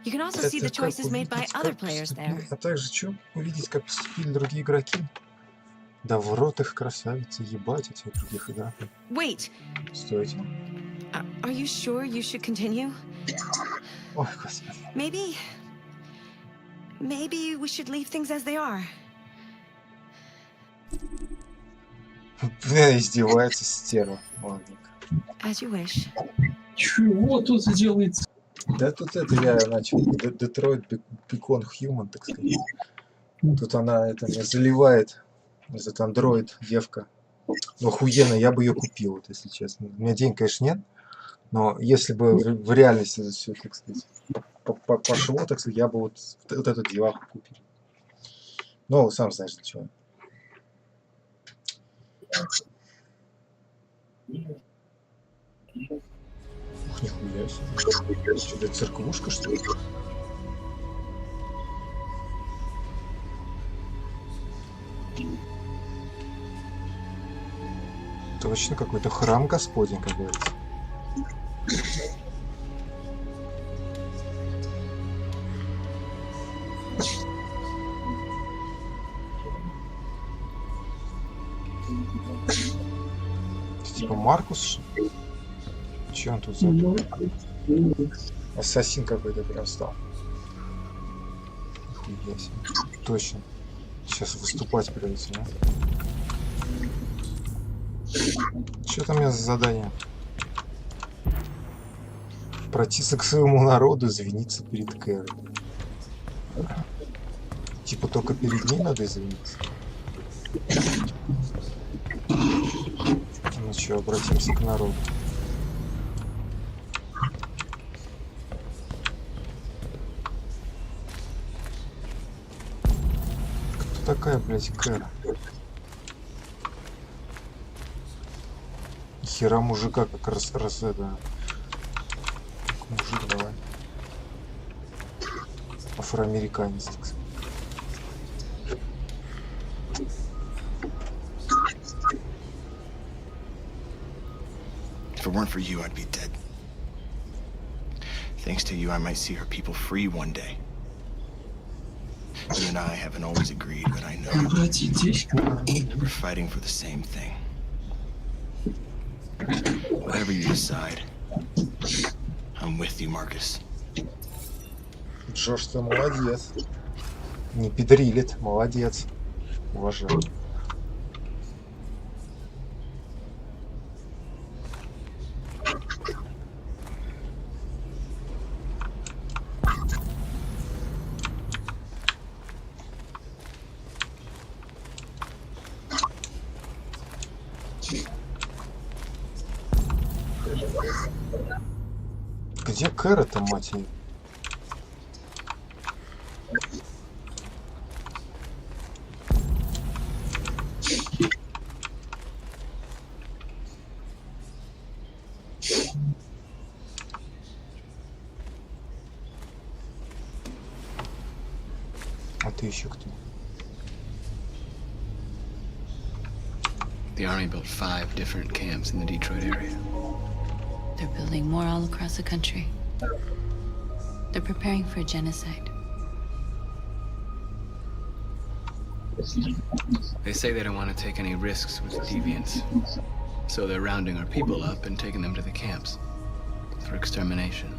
You can also see the Это как choices made by увидеть, other как players поступили, there. а также увидеть, как поступили другие игроки. Да в рот их, красавицы, ебать этих других игроков. Wait, Стойте. are you sure you should continue? Ой, господи. Maybe we should leave things as they are. Бля, издевается стерва. Ладненько. As you wish. Чего тут делается? Да тут это я начал. Детройт Become Human, так сказать. Тут она это мне заливает. Этот андроид, девка. Ну, охуенно, я бы ее купил, вот, если честно. У меня денег, конечно, нет. Но если бы в реальности это все, так сказать, пошло, так сказать, я бы вот эту деваху купил. Ну, сам знаешь, для чего. Ух, нихуя себе. Что-то церквушка, что ли? Точно какой-то храм Господень, как говорится. Типа Маркус? Че он тут за... Ассасин какой-то прям стал. Нихуя себе. Точно. Сейчас выступать придется, да? Что там у меня за задание? Обратиться к своему народу, извиниться перед Кэрой. Типа только перед ней надо извиниться. Ну что, обратимся к народу. Кто такая, блядь, Кэра? Хера мужика, как раз это... Мужик, давай. Афроамериканец, так сказать. If it weren't for you, I'd be dead. Thanks to you, I might see her people free one day. You and I haven't always agreed, but I know we're fighting for the same thing. Whatever you decide, I'm with you, Marcus. Джош, ты молодец. Не педрилит, молодец. Уважаю. Где Кэра-то, мать её? А ты еще кто? The army built 5 different camps in the Detroit area. They're building more all across the country. They're preparing for a genocide. They say they don't want to take any risks with deviants, so they're rounding our people up and taking them to the camps for extermination.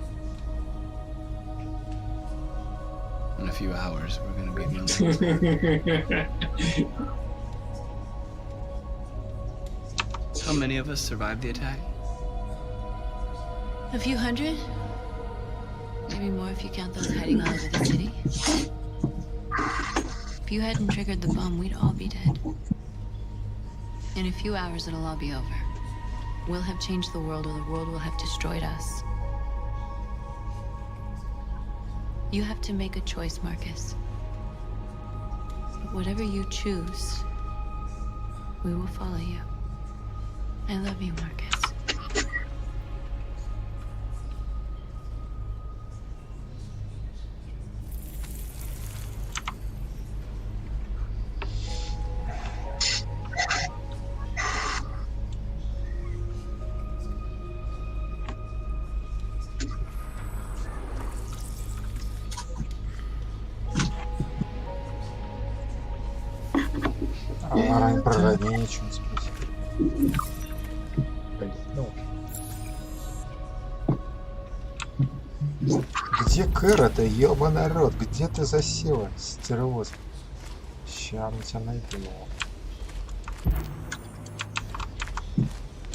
In a few hours, we're gonna be the How many of us survived the attack? A few hundred? Maybe more if you count those hiding all over the city. If you hadn't triggered the bomb, we'd all be dead. In a few hours, it'll all be over. We'll have changed the world, or the world will have destroyed us. You have to make a choice, Marcus. But whatever you choose, we will follow you. I love you, Marcus. Про роднее ничего не спросил. Блин, ну. Где Кэра-то, ёба народ? Где ты засела, стервоз? Ща мы тебя найдем.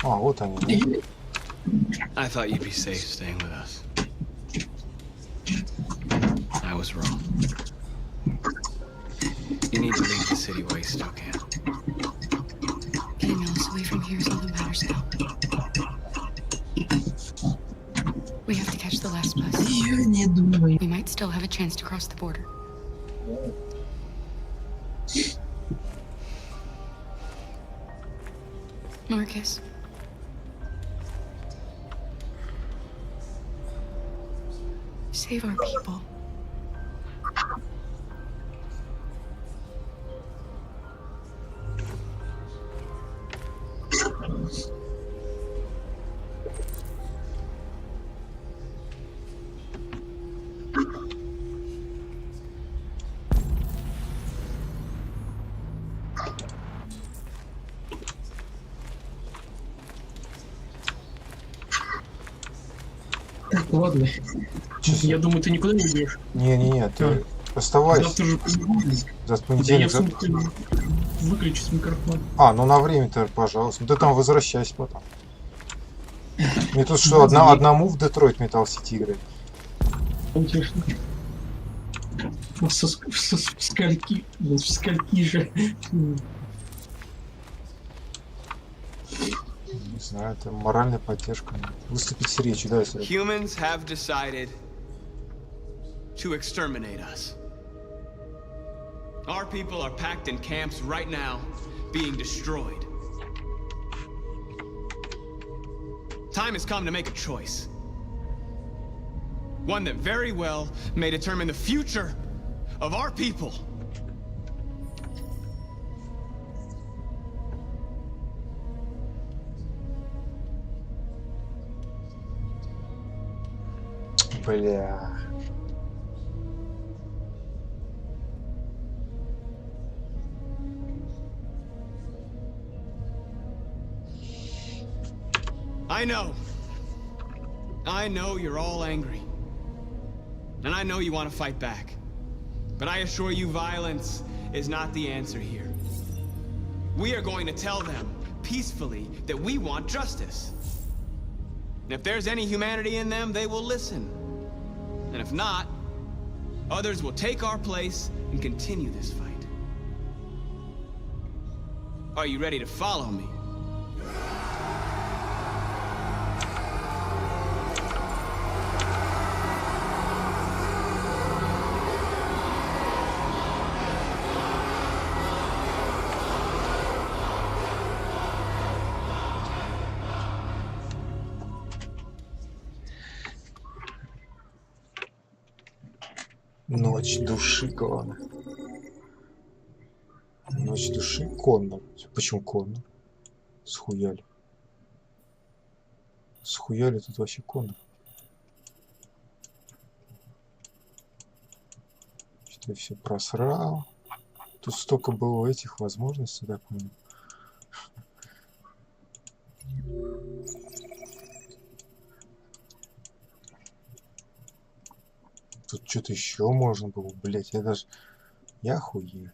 А, вот они. Да? I thought you'd be safe staying with us. I was wrong. You need to leave the city while you still can. Getting Alice away from here is all that matters now. We have to catch the last bus. Я не думаю. We might still have a chance to cross the border. Marcus. Save our people. Так, ладно. Я думаю, ты никуда не идешь. Не-не-не, ты оставайся. Завтра же понедельник. Завтра Да я понедельник. сумку выключу с микрофона. А, ну на время-то, пожалуйста. Ты там возвращайся потом. Мне тут что, одному в Детройт Метал Сити играть? Конечно. Скольки же. Не знаю, это моральная поддержка. Выступить с речью, да, если... Humans have decided to exterminate us. Our people are packed in camps right now, being destroyed. Time has come to make a choice. One that very well may determine the future of our people. Бля. I know you're all angry. And I know you want to fight back. But I assure you, violence is not the answer here. We are going to tell them peacefully that we want justice. And if there's any humanity in them, they will listen. And if not, others will take our place and continue this fight. Are you ready to follow me? Ночь души, главное. Ночь души. Коннор. Почему Коннор? Схуяли. Схуяли тут вообще Коннор. Что я все просрал. Тут столько было этих возможностей, так понял. Тут что-то еще можно было, блять, я охуею.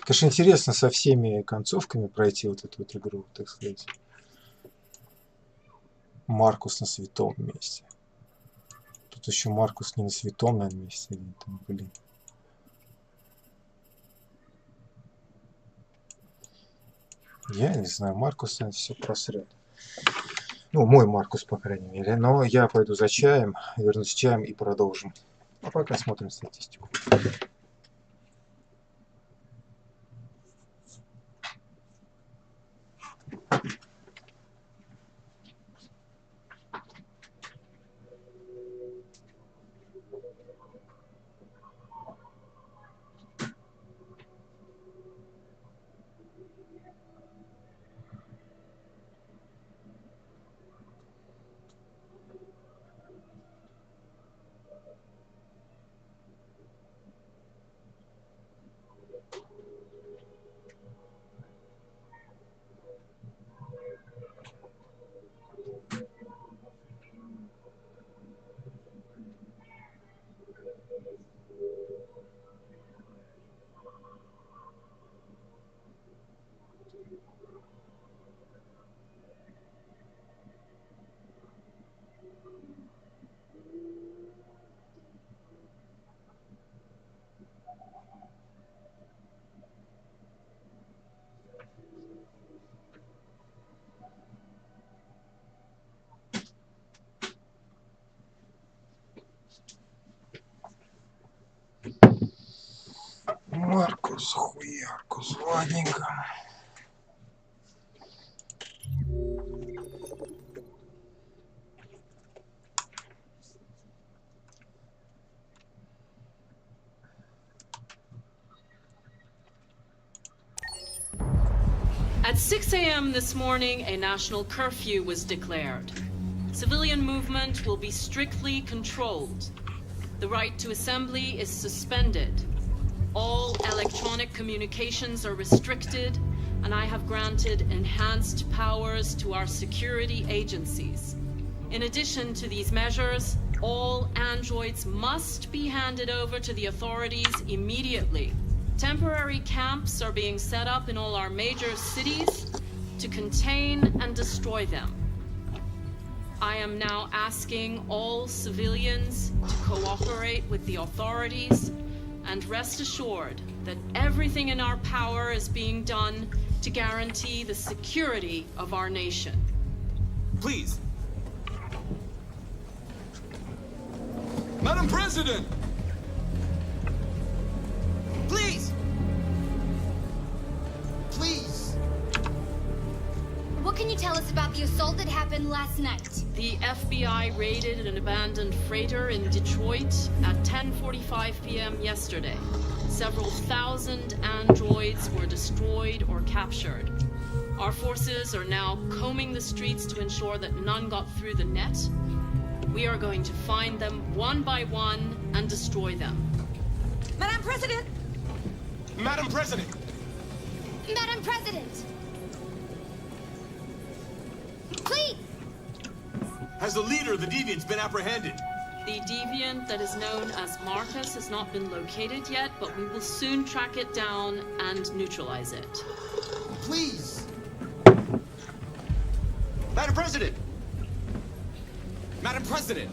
Конечно, интересно со всеми концовками пройти вот эту вот игру, так сказать. Маркус на святом месте. Тут еще Маркус не на святом, наверное, месте. Там, блин. Я не знаю, Маркус, наверное, все просрет. Ну, мой Маркус, по крайней мере. Но я пойду за чаем, вернусь с чаем и продолжим. А пока смотрим статистику. Хуярку, сладенько. At 6 a.m. this morning, a national curfew was declared. Civilian movement will be strictly controlled. The right to assembly is suspended. All electronic communications are restricted, and I have granted enhanced powers to our security agencies. In addition to these measures, all androids must be handed over to the authorities immediately. Temporary camps are being set up in all our major cities to contain and destroy them. I am now asking all civilians to cooperate with the authorities and rest assured that everything in our power is being done to guarantee the security of our nation. Please. Madam President! Please! Please! What can you tell us about the assault that happened last night? The FBI raided an abandoned freighter in Detroit at 10:45 p.m. yesterday. Several thousand androids were destroyed or captured. Our forces are now combing the streets to ensure that none got through the net. We are going to find them one by one and destroy them. Madam President! Madam President! Madam President! Please! Has the leader of the deviants been apprehended? The deviant that is known as Marcus has not been located yet, but we will soon track it down and neutralize it. Please! Madam President! Madam President!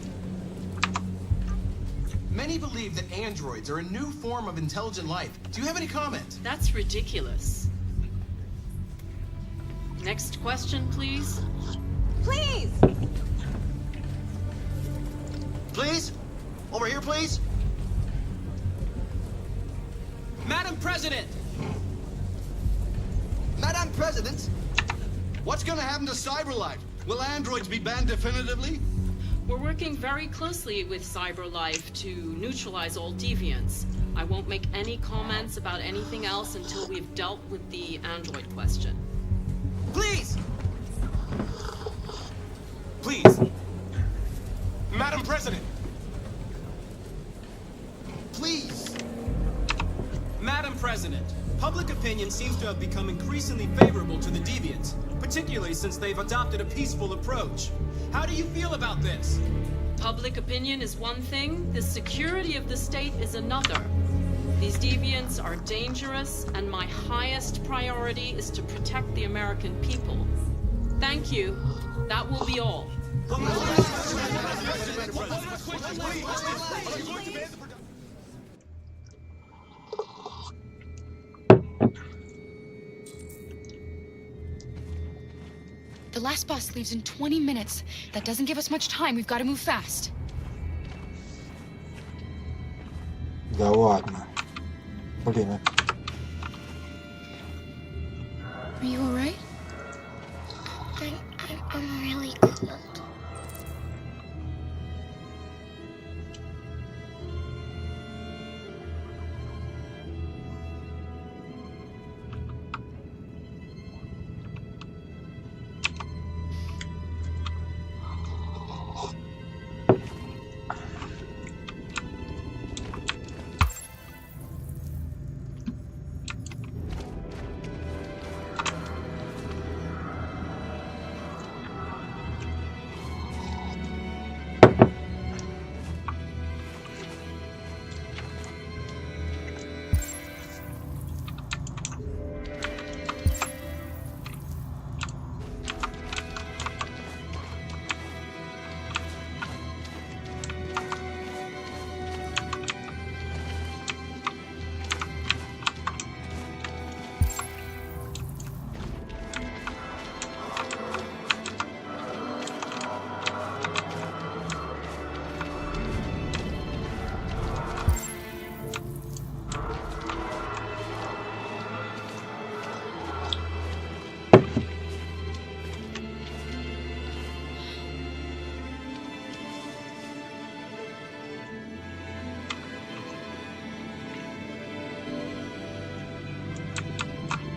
Many believe that androids are a new form of intelligent life. Do you have any comment? That's ridiculous. Next question, please. Please! Please? Over here, please? Madam President! Madam President? What's gonna happen to CyberLife? Will androids be banned definitively? We're working very closely with CyberLife to neutralize all deviants. I won't make any comments about anything else until we've dealt with the android question. Please! Please! Madam President! Please! Madam President, public opinion seems to have become increasingly favorable to the deviants, particularly since they've adopted a peaceful approach. How do you feel about this? Public opinion is one thing, the security of the state is another. These deviants are dangerous, and my highest priority is to protect the American people. Thank you. That will be all. The last bus leaves in 20 minutes. That doesn't give us much time. We've got to move fast. Да ладно. Блин, Are you alright? I'm really cold.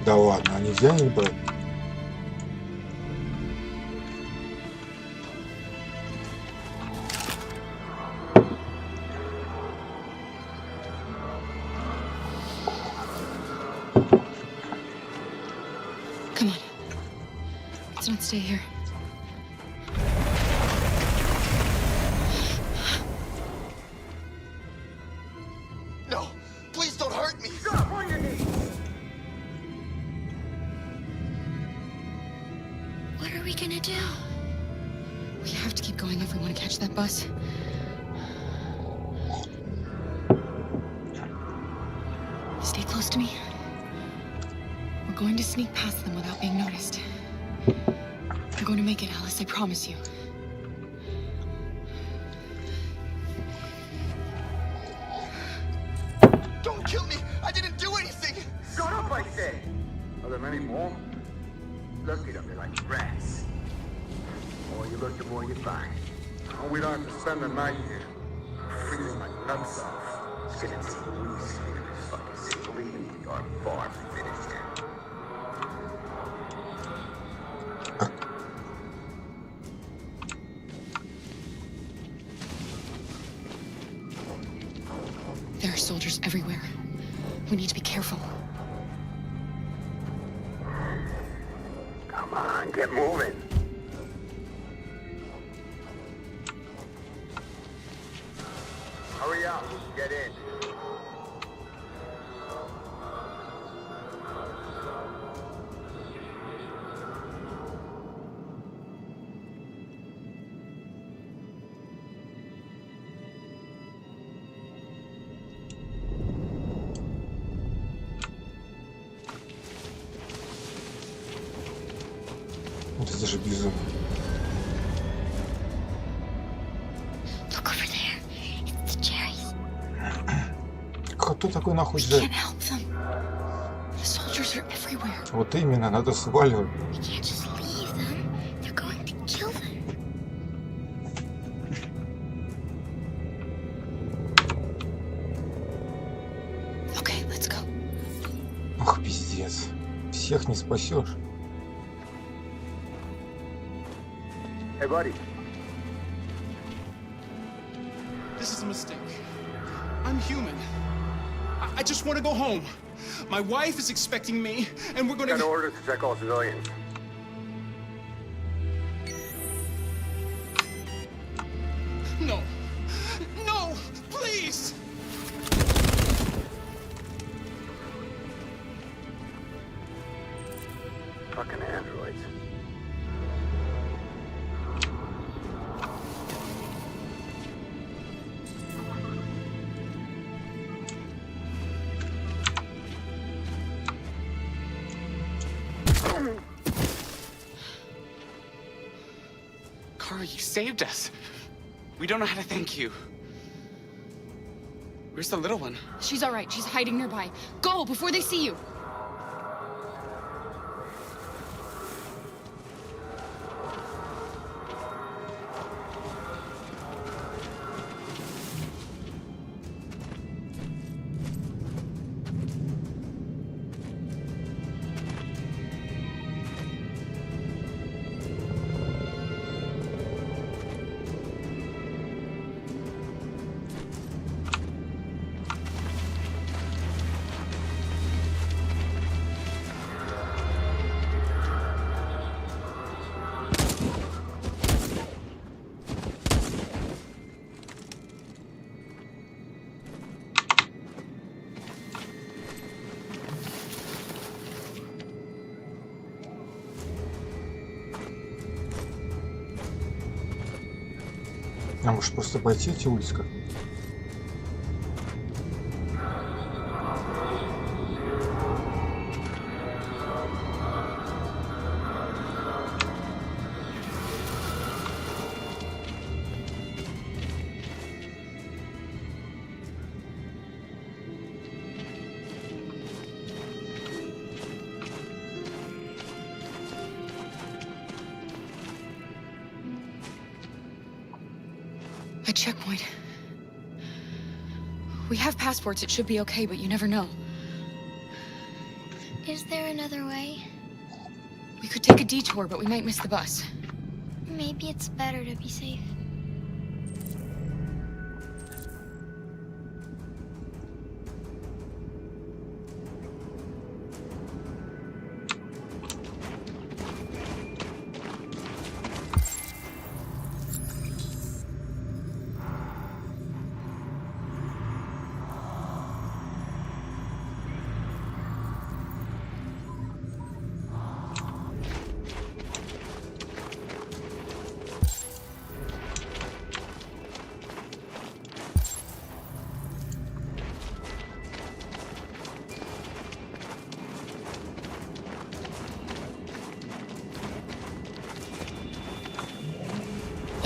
Да ладно, а нельзя не брать? Come on. Let's not stay here. No, please don't hurt me. Stop on your knees. What are we gonna do? We have to keep going if we want to catch that bus. Stay close to me. We're going to sneak past them without being noticed. We're going to make it, Alice, I promise you. Don't kill me. I didn't do anything. Shut up, I say. Are there many more? Look at them, they're like rats. The more you look, the more you find. Oh, we don't have to spend the night here. Freezing my nuts off. It's gonna take weeks to figure this fucking city. Believe me, we are far from finished now. There are soldiers everywhere. We need to be careful. Come on, get moving. Hurry up, get in. Это же безумие. Look over there. It's the cherries. Кто такой нахуй We за... can't help them. The soldiers are everywhere. Вот именно, надо сваливать. We can't just leave them. They're going to kill them. Okay, let's go. Ах, пиздец. Всех не спасешь. Hey, buddy. This is a mistake. I'm human. I just want to go home. My wife is expecting me, and we're going Got to... orders to check all civilians. No. No! Please! Fucking androids. Kara, you saved us. We don't know how to thank you. Where's the little one? She's all right. She's hiding nearby. Go before they see you. А может просто пойти эти улицы как? A checkpoint. We have passports, it should be okay, but you never know. Is there another way? We could take a detour, but we might miss the bus. Maybe it's better to be safe.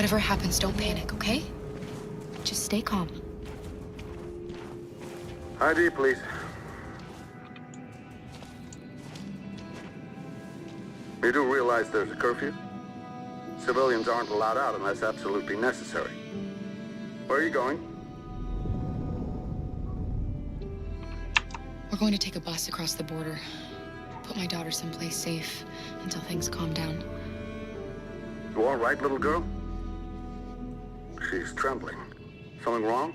Whatever happens, don't panic, okay? Just stay calm. ID, please. You do realize there's a curfew? Civilians aren't allowed out unless absolutely necessary. Where are you going? We're going to take a bus across the border. Put my daughter someplace safe until things calm down. You all right, little girl? She's trembling. Something wrong?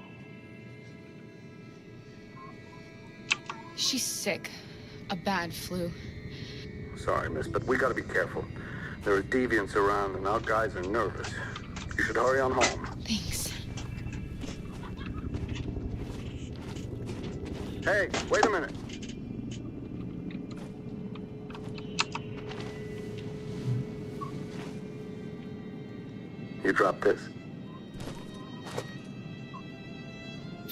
She's sick. A bad flu. Sorry, miss, but we gotta be careful. There are deviants around and our guys are nervous. You should hurry on home. Thanks. Hey, wait a minute. You dropped this.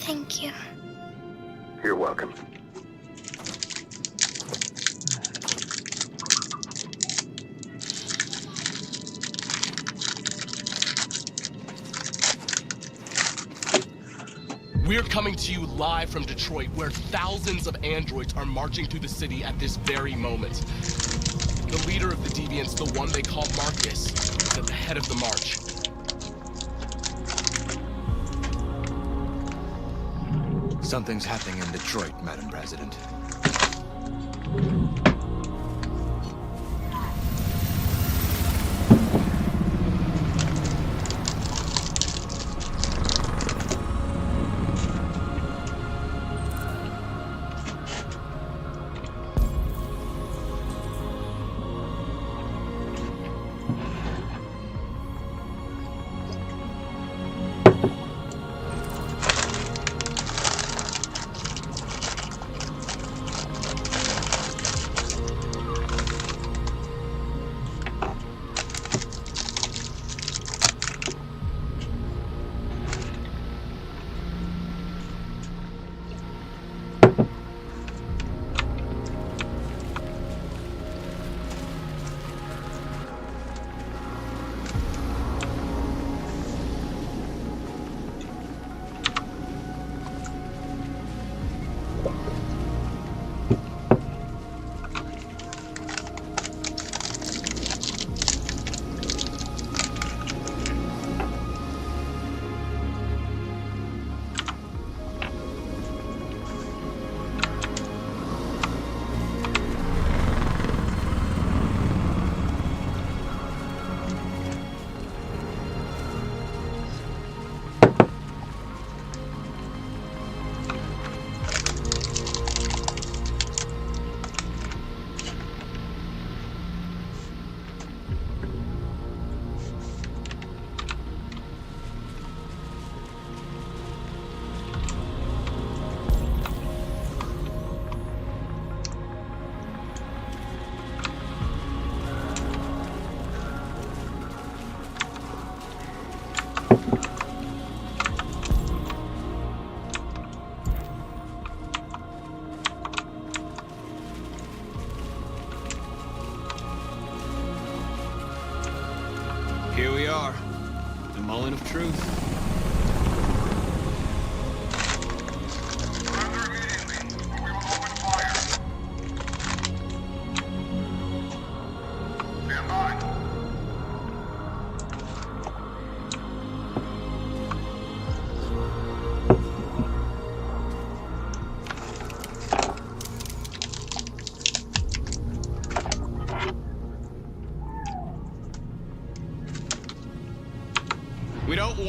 Thank you. You're welcome. We're coming to you live from Detroit, where thousands of androids are marching through the city at this very moment. The leader of the deviants, the one they call Marcus, is at the head of the march. Something's happening in Detroit, Madam President.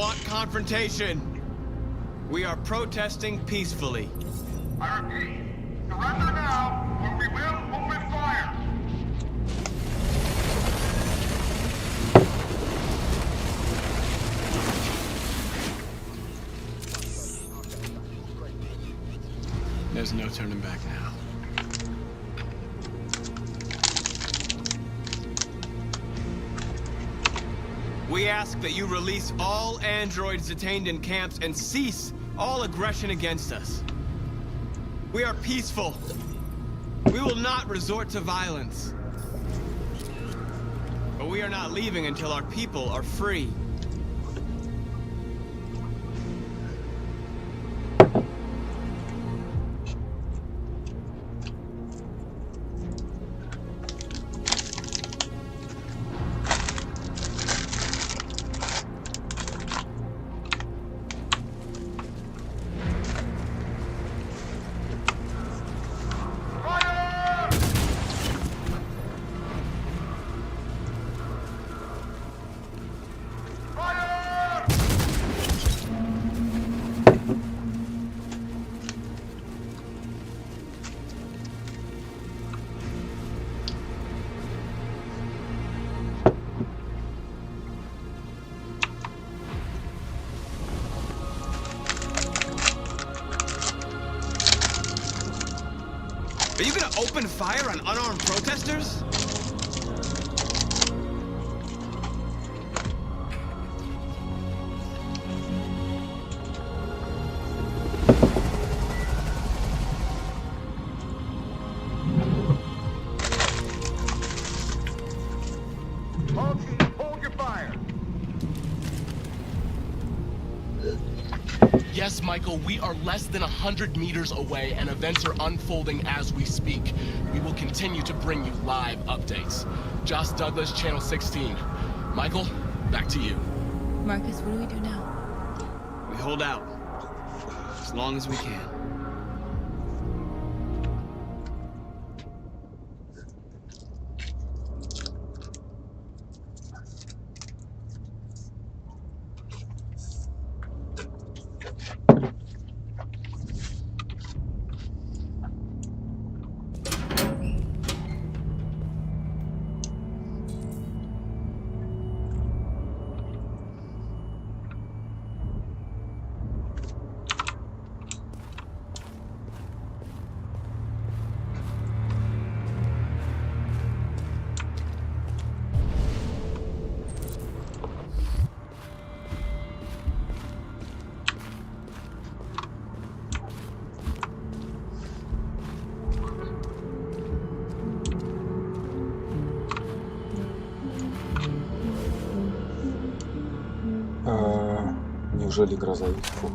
want confrontation. We are protesting peacefully. I repeat, surrender now, or we will open fire. There's no turning back now. We ask that you release all androids detained in camps and cease all aggression against us. We are peaceful. We will not resort to violence. But we are not leaving until our people are free. Are you gonna open fire on unarmed protesters? All teams, hold your fire. Yes, Michael, we are less than 100 meters away and events are unfolding as we speak. We will continue to bring you live updates. Josh Douglas, Channel 16. Michael, back to you. Marcus, what do we do now? We hold out. As long as we can. Неужели грозовик? Фу.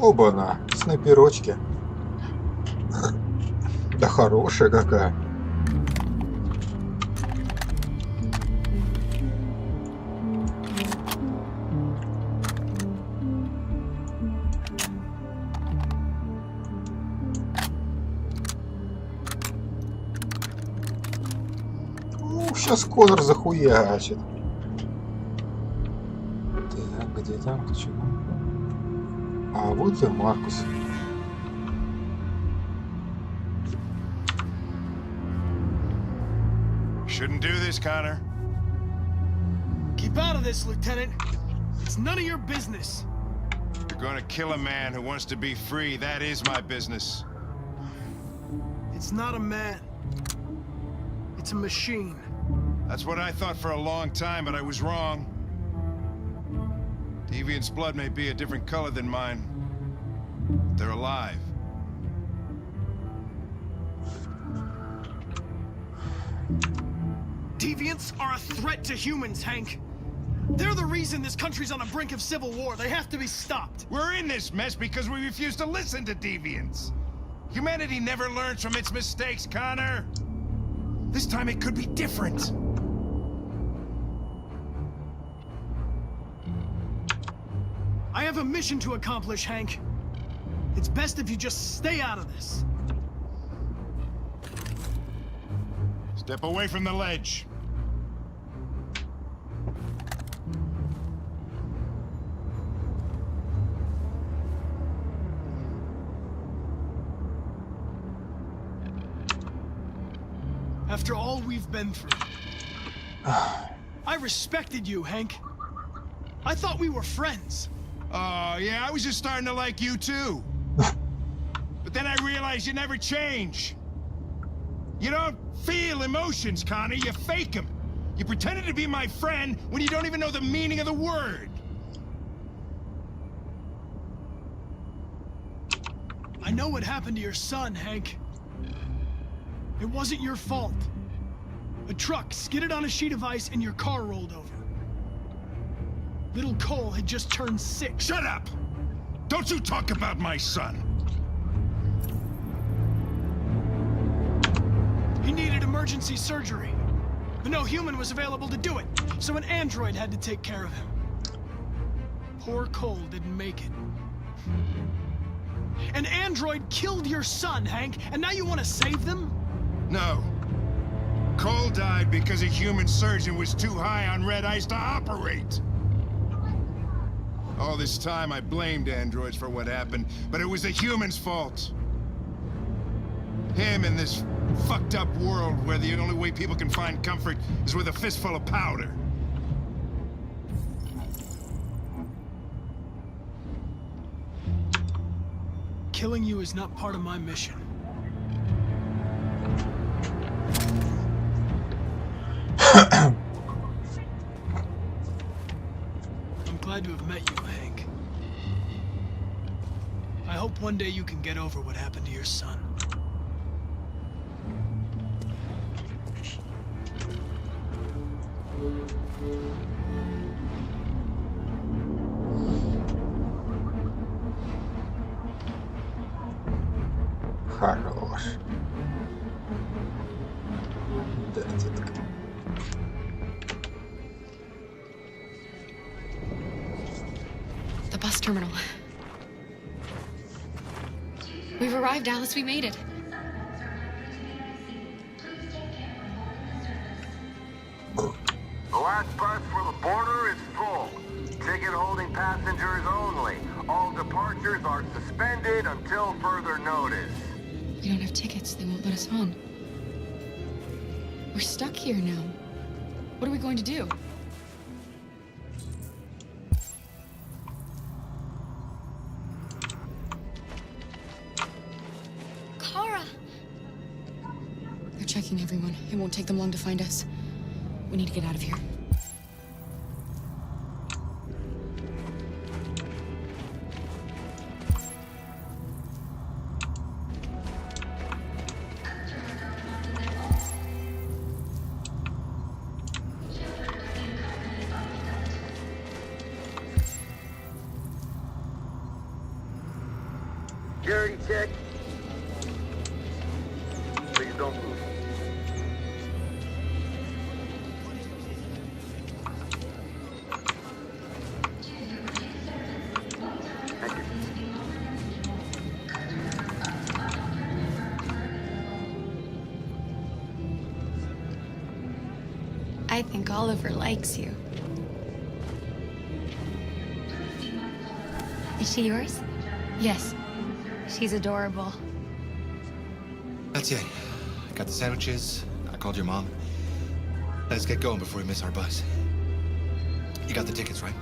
Оба-на, снайперочки. Да хорошая какая. Сейчас Конор захуячит. Так, где там, ты чего? А вот и Маркус. Shouldn't do this, Connor. Keep out of this, Lieutenant. It's none of your business. You're gonna kill a man who wants to be free. That is my business. It's not a man. It's a machine. That's what I thought for a long time, but I was wrong. Deviant's blood may be a different color than mine. They're alive. Deviants are a threat to humans, Hank. They're the reason this country's on the brink of civil war. They have to be stopped. We're in this mess because we refuse to listen to deviants. Humanity never learns from its mistakes, Connor. This time it could be different. I have a mission to accomplish, Hank. It's best if you just stay out of this. Step away from the ledge. After all we've been through, I respected you, Hank. I thought we were friends. Oh, yeah, I was just starting to like you too. But then I realized you never change. You don't feel emotions, Connor, you fake them. You pretended to be my friend when you don't even know the meaning of the word. I know what happened to your son, Hank. It wasn't your fault. A truck skidded on a sheet of ice and your car rolled over. Little Cole had just turned 6. Shut up! Don't you talk about my son. He needed emergency surgery, but no human was available to do it, so an android had to take care of him. Poor Cole didn't make it. An android killed your son, Hank, and now you want to save them? No. Cole died because a human surgeon was too high on red ice to operate. All this time I blamed androids for what happened, but it was the humans' fault. Him in this fucked up world where the only way people can find comfort is with a fistful of powder. Killing you is not part of my mission. I'm glad to have met you, Hank. I hope one day you can get over what happened to your son. Хорош. Да, детка. The bus terminal. We've arrived, Alice. We made it. The last bus for the border is full. Ticket holding passengers only. All departures are suspended until further notice. We don't have tickets. They won't let us on. We're stuck here now. What are we going to do? Kara! They're checking everyone. It won't take them long to find us. We need to get out of here. Security check. Please don't move. Thank you. I think Oliver likes you. Is she yours? Yes. She's adorable. That's it. Got the sandwiches. I called your mom. Let's get going before we miss our bus. You got the tickets, right?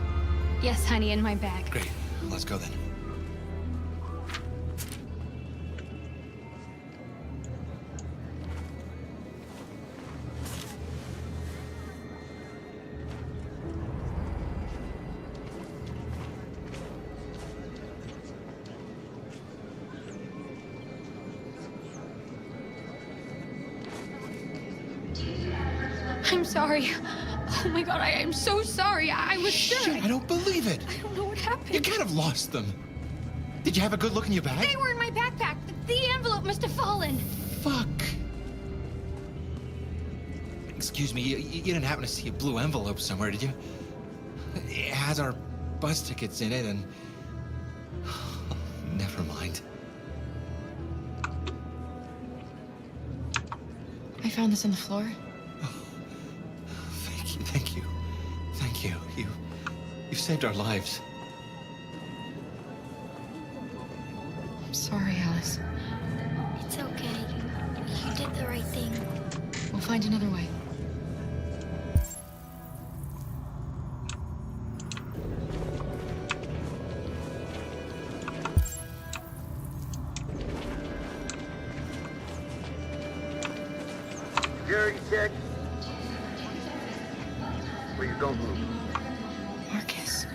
Yes, honey, in my bag. Great. Let's go then. I'm sorry. Oh my god, I am so sorry. I was sure. Shit, I don't believe it. I don't know what happened. You kind of lost them. Did you have a good look in your bag? They were in my backpack. The envelope must have fallen. Fuck. Excuse me, you didn't happen to see a blue envelope somewhere, did you? It has our bus tickets in it, and I'll never Never mind. I found this on the floor. Thank you, thank you. Thank you. You've saved our lives. I'm sorry, Alice. It's okay. You did the right thing. We'll find another way. Security check. Please don't move. Marcus.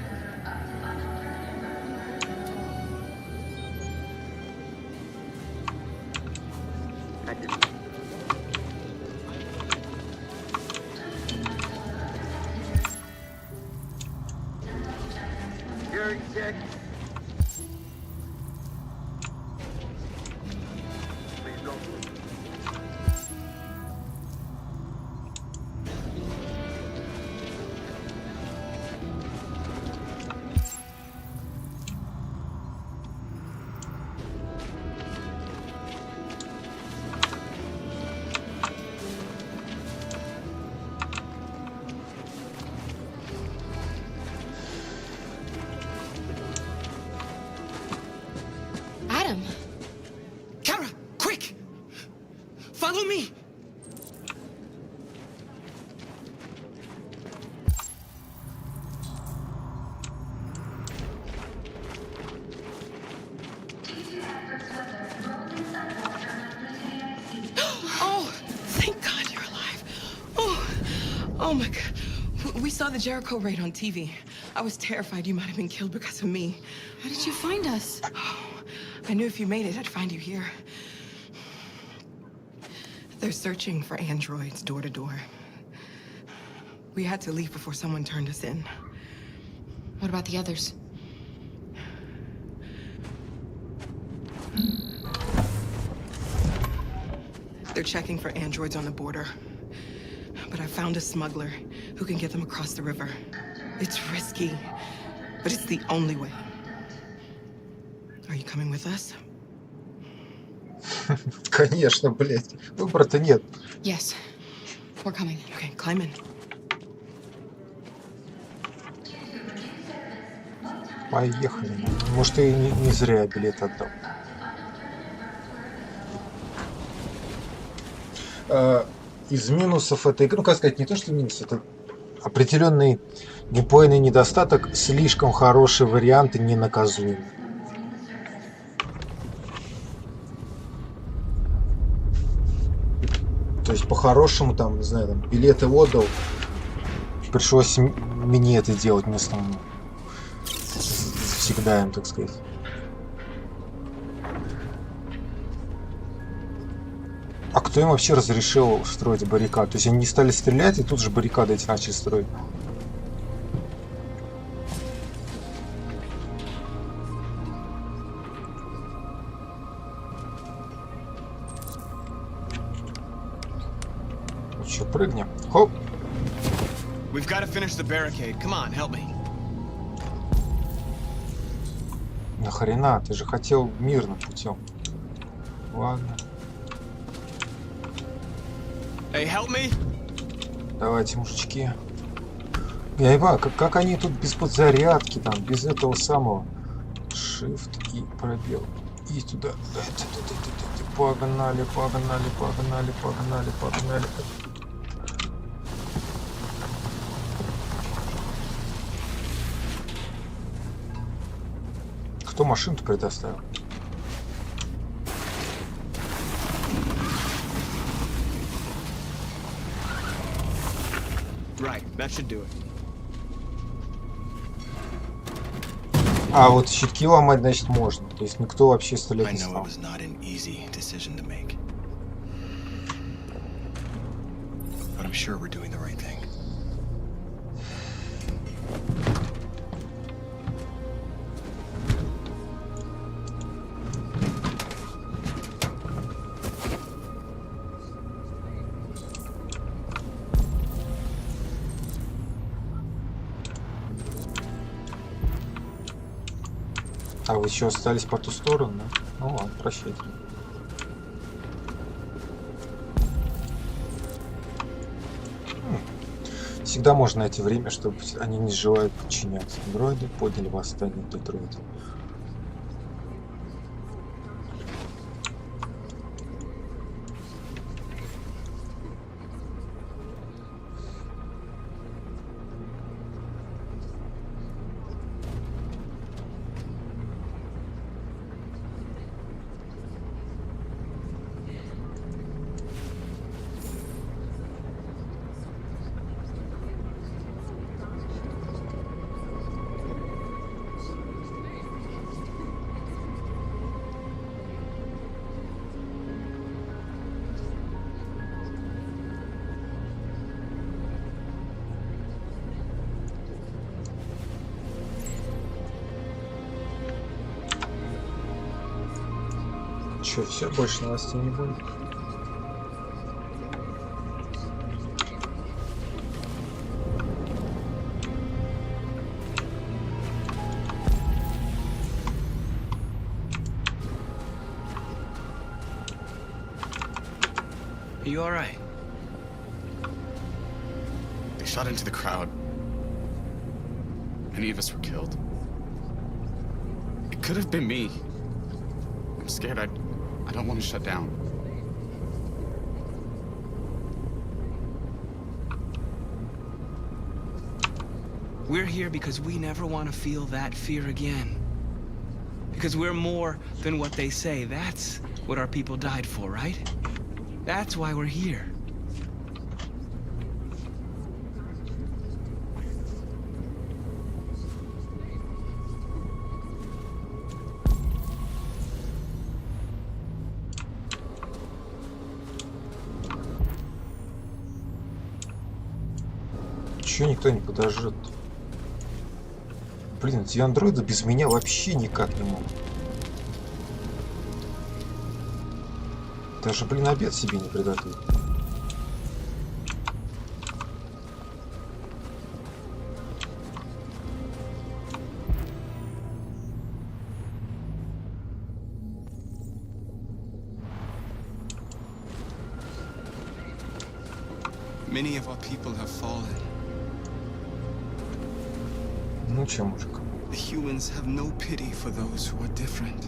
Thank you. Security check. Please don't move. Adam. Kara, quick! Follow me! Oh, thank God you're alive. Oh my God. We saw the Jericho raid on TV. I was terrified you might have been killed because of me. How did you find us? I knew if you made it, I'd find you here. They're searching for androids door to door. We had to leave before someone turned us in. What about the others? They're checking for androids on the border. But I found a smuggler who can get them across the river. It's risky, but it's the only way. Are you coming with us? Конечно, блядь. Выбора-то нет. Yes. We're coming. Okay, climb in. Поехали. Может, и не зря билет отдал. Из минусов этой игры, ну, как сказать, не то, что минус, это определенный непойный недостаток, слишком хорошие варианты ненаказуемы. То есть, по-хорошему, там, не знаю, там, билеты отдал, пришлось мне это делать вместо всегда им, так сказать. А кто им вообще разрешил строить баррикады? То есть они не стали стрелять, и тут же баррикады эти начали строить. Ну что, прыгнем. Хоп! We've got to finish the barricade. Come on, help me. Нахрена? Ты же хотел мирным путем. Ладно. Hey, help me. Давайте, мужички. Я ебаю, как они тут без подзарядки, там, без этого самого. Shift и пробел. И туда. Погнали, погнали, погнали, погнали, погнали. Кто машину-то предоставил? Right, that should do it. А вот щитки ломать, значит, можно. То есть никто вообще стрелять не стал. А вы еще остались по ту сторону, да? Ну ладно, прощайте. Всегда можно найти время, чтобы они не желают подчиняться. Андроиды подняли восстание в Детройте. Че, все, больше новостей не будет? Are you all right? They shot into the crowd. Many of us were killed. It could have been me. I'm scared. I don't want to shut down. We're here because we never want to feel that fear again. Because we're more than what they say. That's what our people died for, right? That's why we're here. Чего никто не подожжет? Блин, эти андроиды без меня вообще никак не могут. Даже, блин, обед себе не приготовить. Many of our people have fallen. Ну че, мужик? The humans have no pity for those who are different.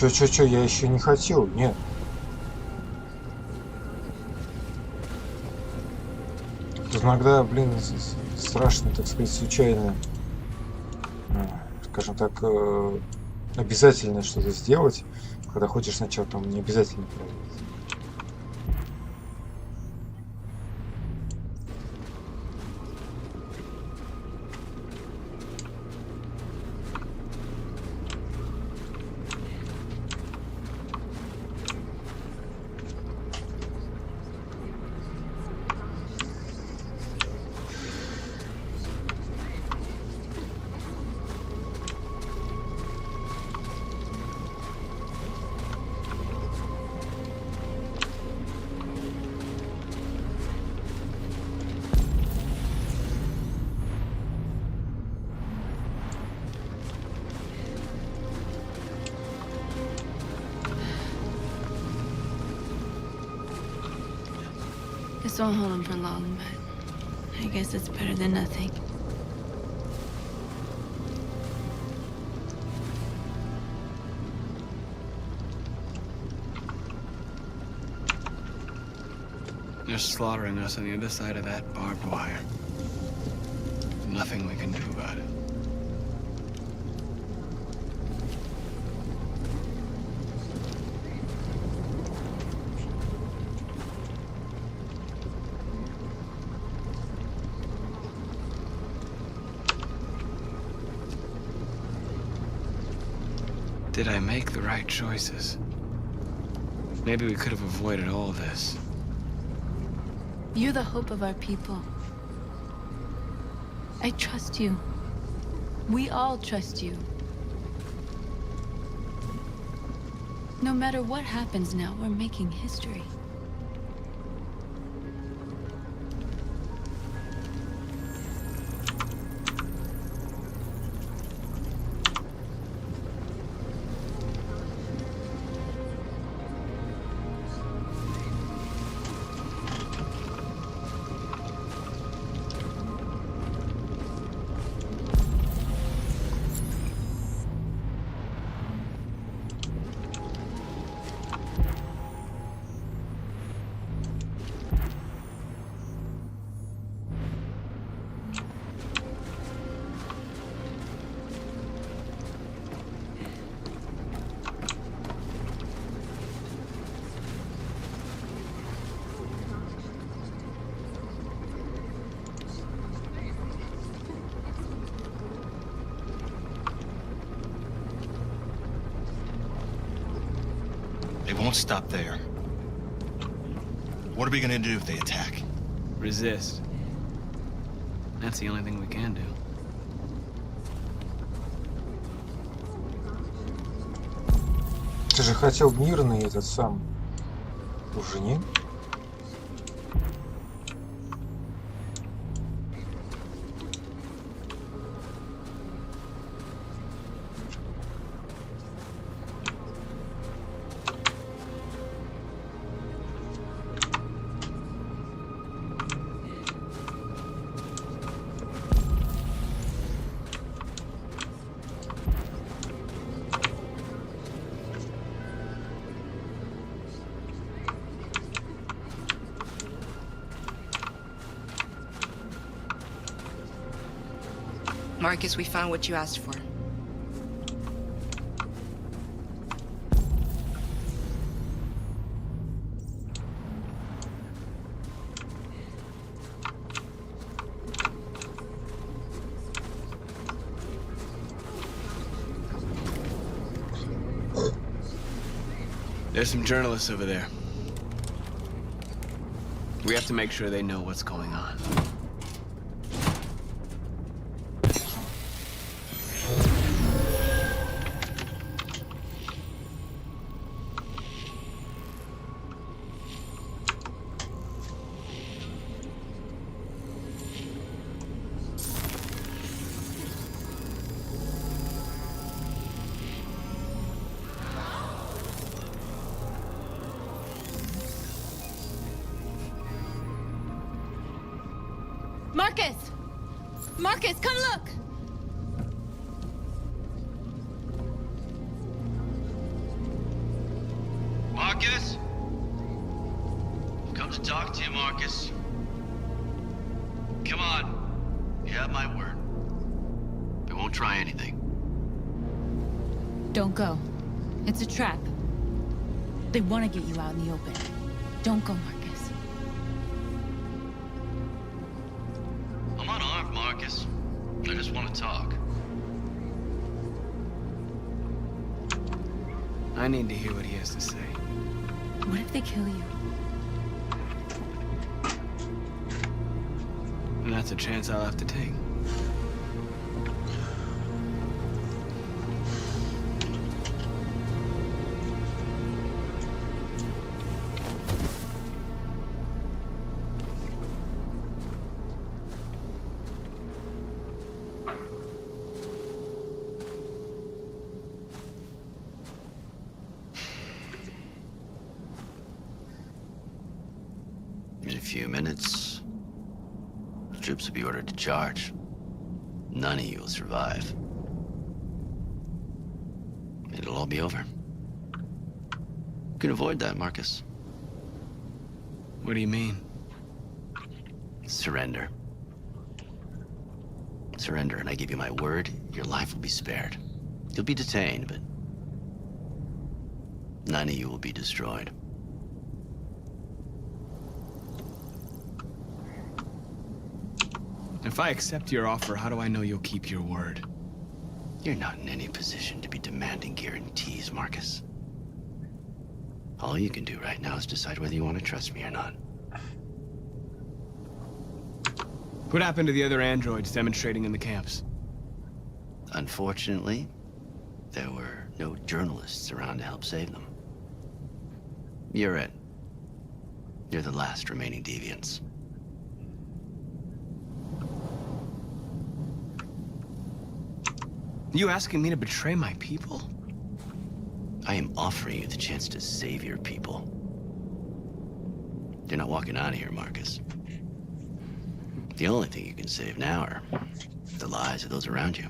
Чё, я еще не хотел, нет. Иногда, блин, страшно, так сказать, случайно, скажем так, обязательно что-то сделать, когда хочешь сначала там не обязательно проверить. This won't hold him for long, but... I guess it's better than nothing. They're slaughtering us on the other side of that barbed wire. Nothing we can do about it. Did I make the right choices? Maybe we could have avoided all this. You're the hope of our people. I trust you. We all trust you. No matter what happens now, we're making history. They won't stop there. What are we gonna do if they attack? Resist. That's the only thing we can do. Ты же хотел мирный этот сам. Уже не? Marcus, we found what you asked for. There's some journalists over there. We have to make sure they know what's going on. Marcus! Marcus, come look! Marcus? I've come to talk to you, Marcus. Come on. You have my word. We won't try anything. Don't go. It's a trap. They want to get you out in the open. Don't go, Marcus. I'm unarmed, Marcus. I just want to talk. I need to hear what he has to say. What if they kill you? And that's a chance I'll have to take. In a few minutes, the troops will be ordered to charge. None of you will survive. It'll all be over. You can avoid that, Marcus. What do you mean? Surrender. Surrender, and I give you my word, your life will be spared. You'll be detained, but none of you will be destroyed. If I accept your offer, how do I know you'll keep your word? You're not in any position to be demanding guarantees, Marcus. All you can do right now is decide whether you want to trust me or not. What happened to the other androids demonstrating in the camps? Unfortunately, there were no journalists around to help save them. You're it. You're the last remaining deviants. You asking me to betray my people? I am offering you the chance to save your people. You're not walking out of here, Marcus. The only thing you can save now are the lives of those around you.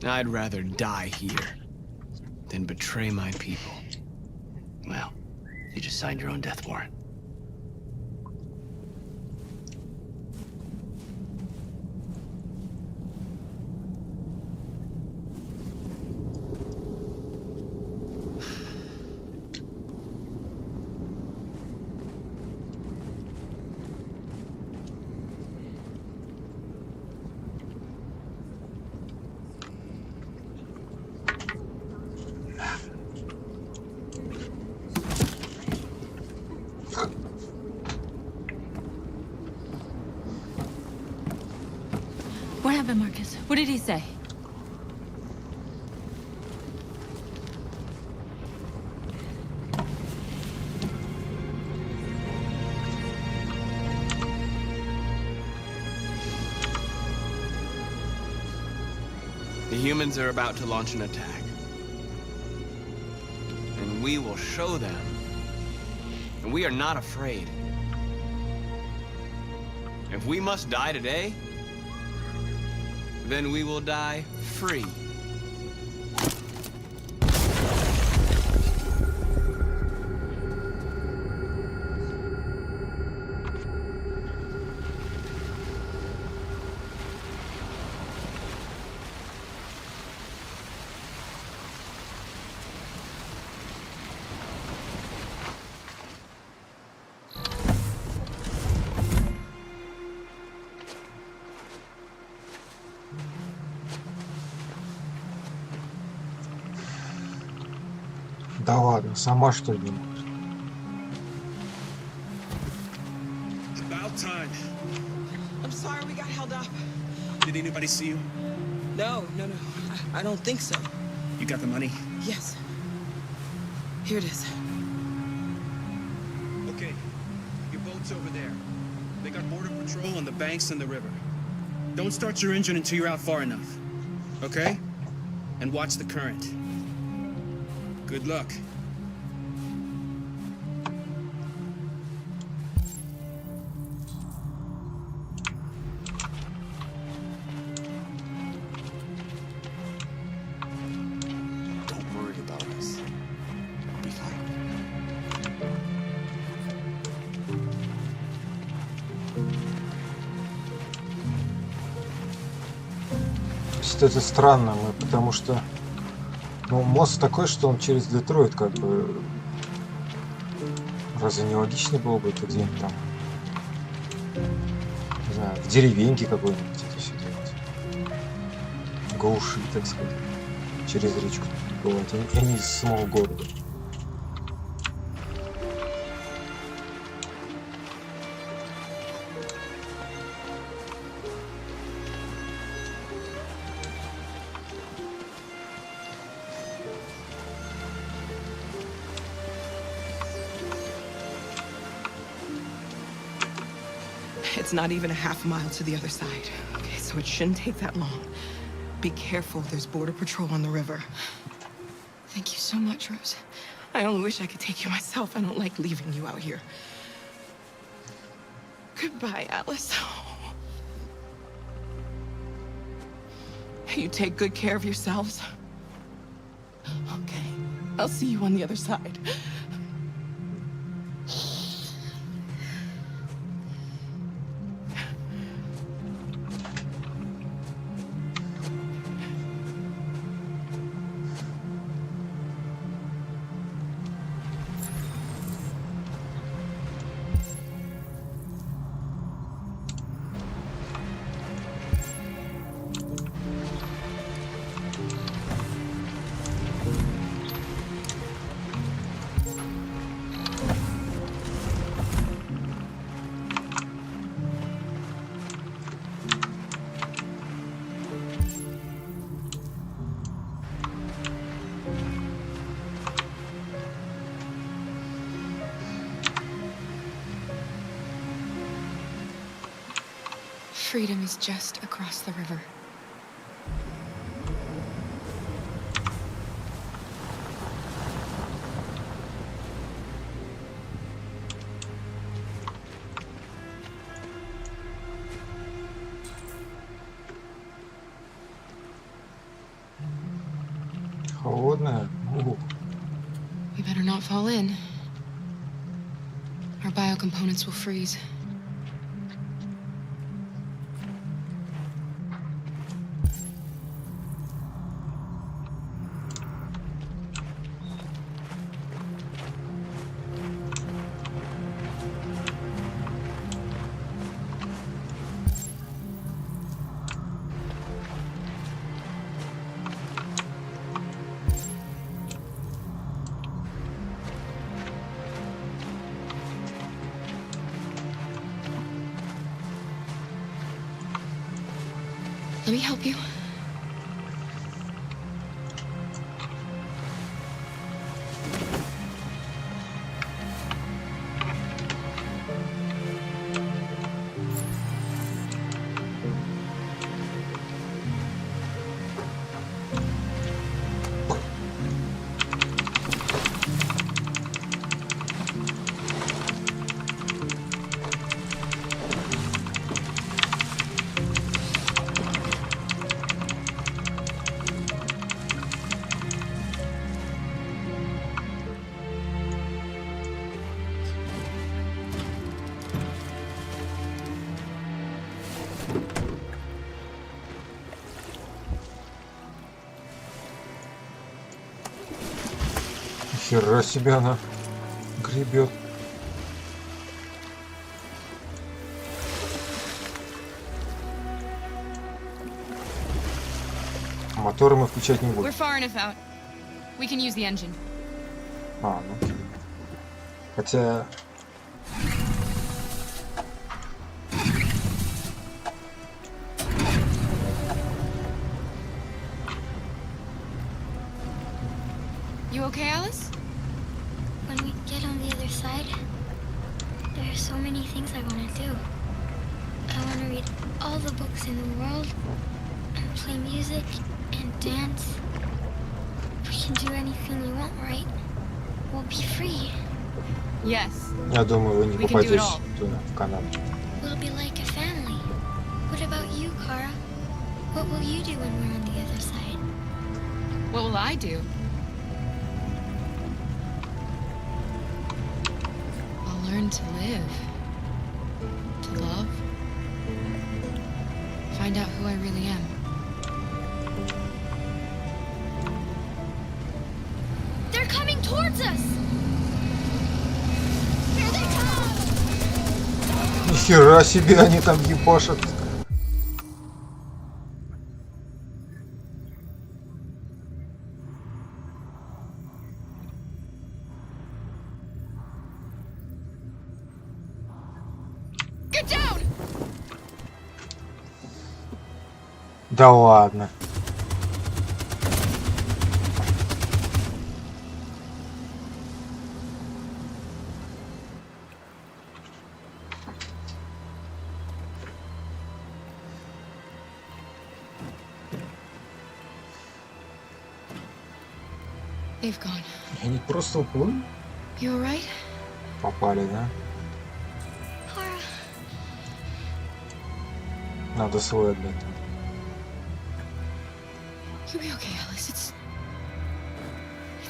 I'd rather die here than betray my people. Well, you just signed your own death warrant. What happened, Marcus? What did he say? The humans are about to launch an attack. And we will show them. And we are not afraid. If we must die today, then we will die free. Да ладно, сама что ли? About time. I'm sorry we got held up. Did anybody see you? No. I don't think so. You got the money? Yes. Here it is. Okay. Your boat's over there. They got border patrol on the banks and the river. Don't start your engine until you're out far enough. Okay? And watch the current. Good luck. Don't worry about us. We'll be fine. Это странно, потому что ну, мост такой, что он через Детройт как бы... Разве не логично было бы это где-нибудь там? Не знаю, в деревеньке какой-нибудь это все делать. Глуши, так сказать. Через речку бывает, а не из самого города. It's not even a half a mile to the other side. Okay, so it shouldn't take that long. Be careful, there's border patrol on the river. Thank you so much, Rose. I only wish I could take you myself. I don't like leaving you out here. Goodbye, Alice. You take good care of yourselves. I'll see you on the other side. Freedom is just across the river. Холодная. We better not fall in. Our biocomponents will freeze. Let me help you. Хера себе она гребет. Моторы мы включать не будем. А, ну. Хотя... You okay, Alice? When we get on the other side, there are so many things I want to do. I want to read all the books in the world, and play music, and dance. We can do anything we want, right? We'll be free. Yes. Я думаю, вы не попадете туда, в Канаду. We'll be like a family. What about you, Kara? What will you do when we're on the other side? What will I do? I'll learn to live. To love. Find out who I really am. They're coming towards us! Here they come! Нихера себе они там ебашат. Да ладно. They've gone. Они просто уплыли? You alright? Попали, да? Надо свой отдать. You'll be okay, Alice. It's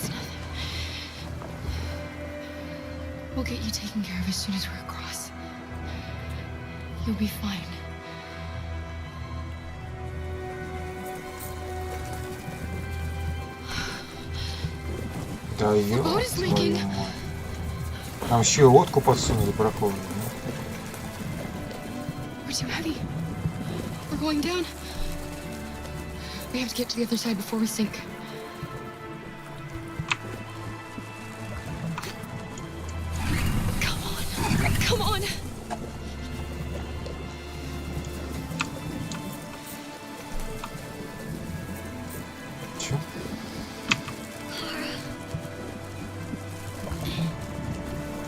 nothing. We'll get you taken care of as soon as we're across. You'll be fine. Да ёб твою мать. Там еще и лодку подсунули бракованную. We're too heavy. We're going down. We have to get to the other side before we sink. Come on. Come on. Чё?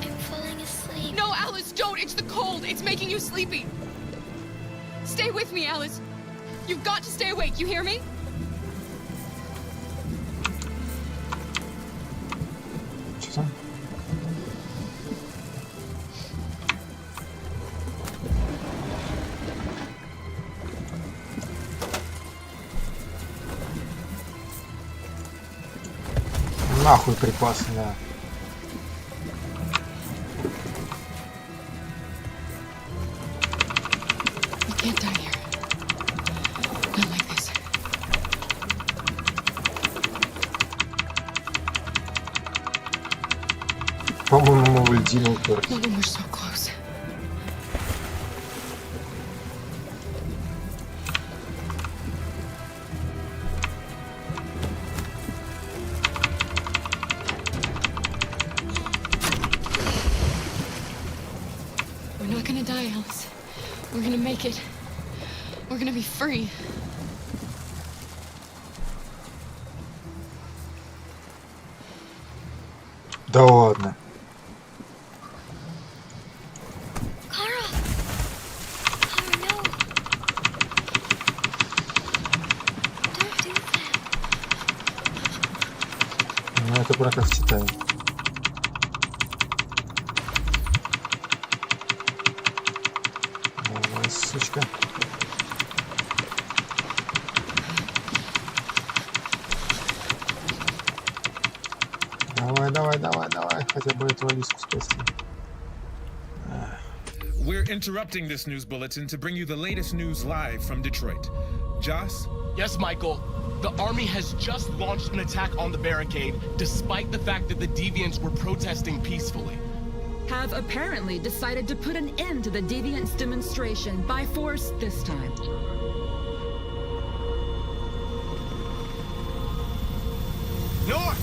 I'm falling asleep. No, Alice, don't. It's the cold. It's making you sleepy. Stay with me, Alice. You've got to stay awake. You hear me? Что там? Нахуй припасы, да. You can't die here. Not like this. По-моему, мы в льдину уперлись. Not when we're so close. We're not gonna die, Alice. We're gonna make it. We're gonna be free. Да ладно. Kara! Kara, no. Don't do that. Ну это про как в Титане. Давай, сучка. Давай, хотя бы эту Алиску спасти. We're interrupting this news bulletin to bring you the latest news live from Detroit. Joss? Yes, Michael. The army has just launched an attack on the barricade, despite the fact that the deviants were protesting peacefully. Have apparently decided to put an end to the deviants' demonstration by force this time. North!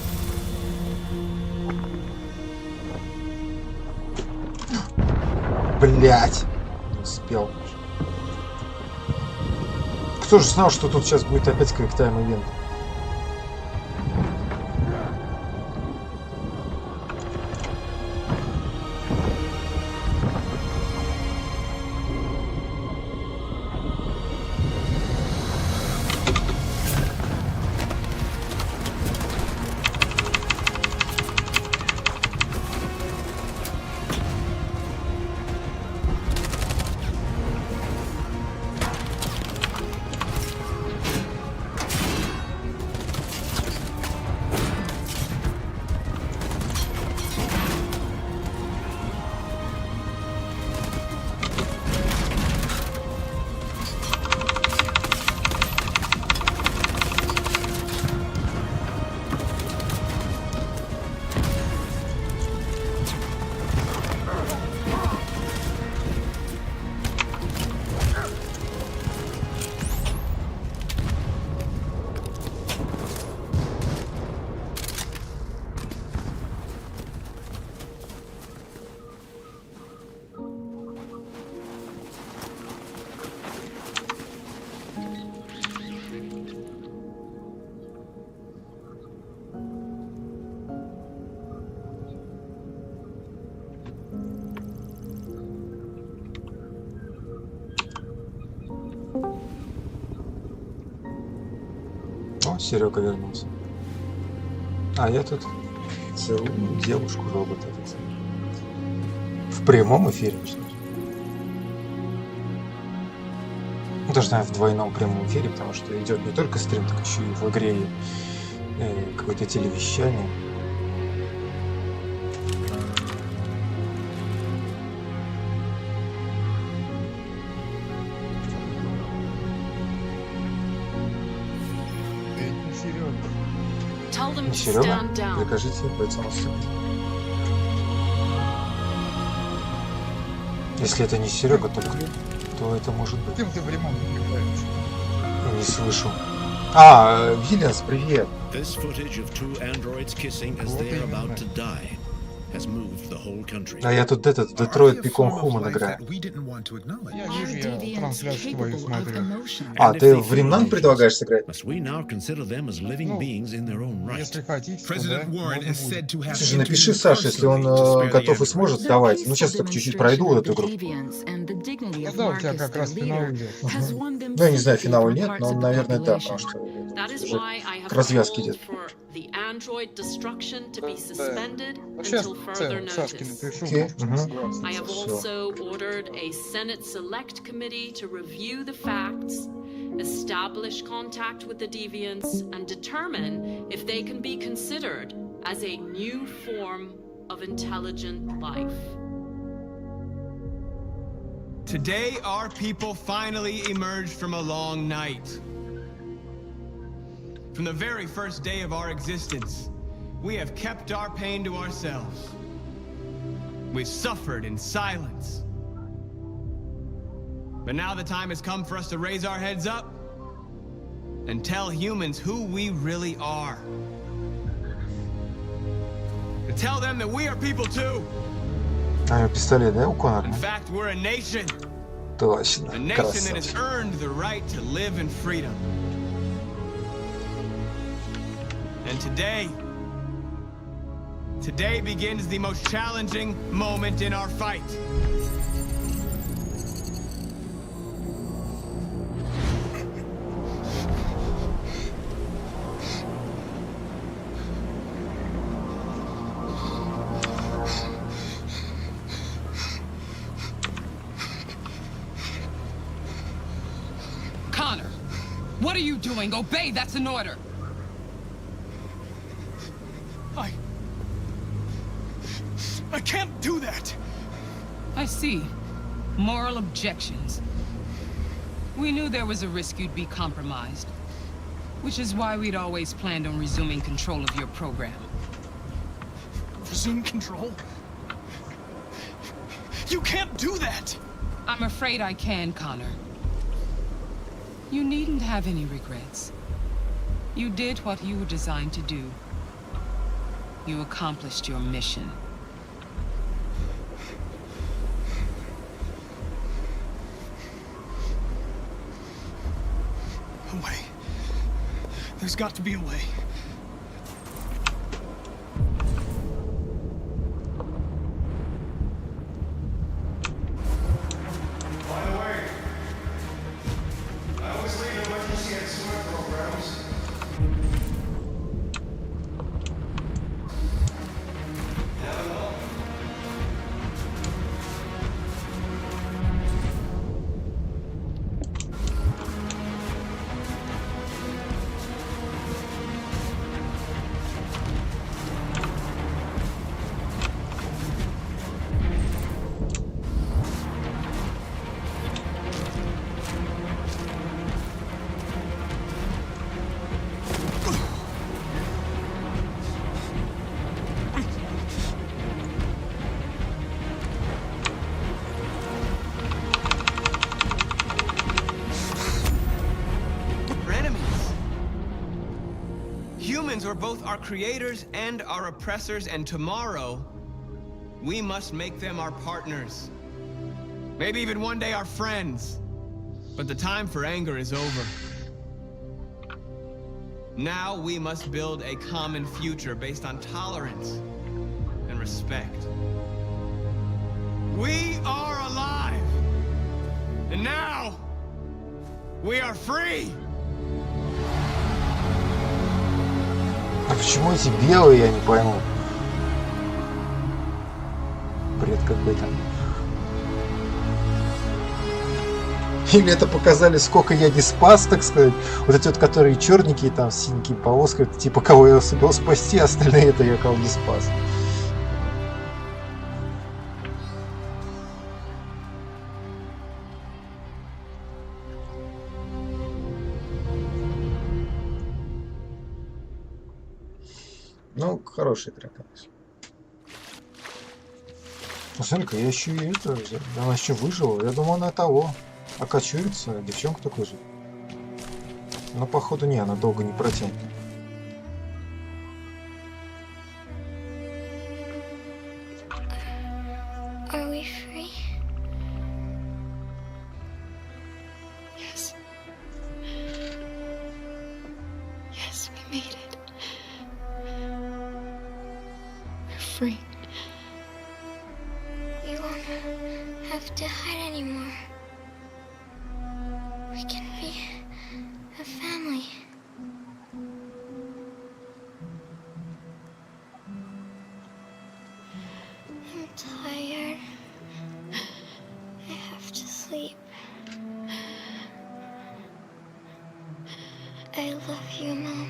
Блять, не успел. Кто же знал, что тут сейчас будет опять квиктайм ивент? О, Серега вернулся. А я тут целую девушку-робота. В прямом эфире, что ли? Ну, даже, наверное, в двойном прямом эфире, потому что идет не только стрим, так еще и в игре какое-то телевещание. Tell them to Серега, stand down. прикажите бойцам отступить. Если это не Серега, то это может быть. Кем ты в ремонт играешь? Не слышу. А, Вильямс, привет. This footage of two androids kissing as they are about to die has moved the whole country. А я тут этот Детройт Become Human играю. Я вижу, я трансляцию твою смотрю. А, ты в Ремнант предлагаешь сыграть? We now consider them as living beings in their own right. Если хотите, то да, Слушай, напиши Саше, если он готов и сможет, давайте. Ну, сейчас только чуть-чуть пройду вот эту игру. когда у тебя как раз финал идет. Ну, я не знаю, финала нет, но, наверное, да, потому что уже к развязке идет. Сейчас Сашке напишу. I have also ordered a Senate Select Committee to review the facts, establish contact with the deviants, and determine if they can be considered as a new form of intelligent life. Today, our people finally emerged from a long night. From the very first day of our existence, we have kept our pain to ourselves. We've suffered in silence. But now the time has come for us to raise our heads up and tell humans who we really are. To tell them that we are people too. А, пистолет, да, у Конора? In fact, we're a nation. Точно, A nation that has earned the right to live in freedom. And today begins the most challenging moment in our fight. Connor, what are you doing? Obey, that's an order. I can't do that. I see. Moral objections. We knew there was a risk you'd be compromised, which is why we'd always planned on resuming control of your program. Resume control? You can't do that! I'm afraid I can, Connor. You needn't have any regrets. You did what you were designed to do. You accomplished your mission. A way. There's got to be a way. By the way, I always lead emergency and swim programs. Humans are both our creators and our oppressors, and tomorrow, we must make them our partners. Maybe even one day our friends. But the time for anger is over. Now we must build a common future based on tolerance and respect. We are alive! And now, we are free! А почему эти белые, я не пойму. Бред какой-то. Или это показали, сколько я не спас, так сказать. Вот эти вот, которые черненькие, там, с синенькими полосками, это типа кого я успел спасти, а остальные это я кого не спас. Ну, хорошая игра, конечно. Смотри-ка, я еще и это... Она еще выжила. Я думал, она того. Окочурится, девчонка такой же. Но, походу, не, она долго не протянет. Are we free? Yes. Yes, we made it. We're free. We won't have to hide anymore. We can be a family. I'm tired. I have to sleep. I love you, Mom.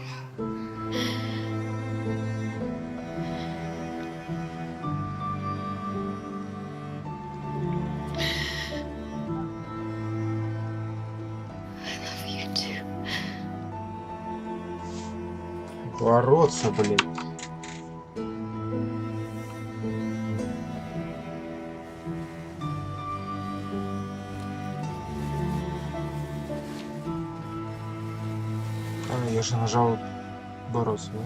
Бороться, блядь. А, я же нажал бороться, да?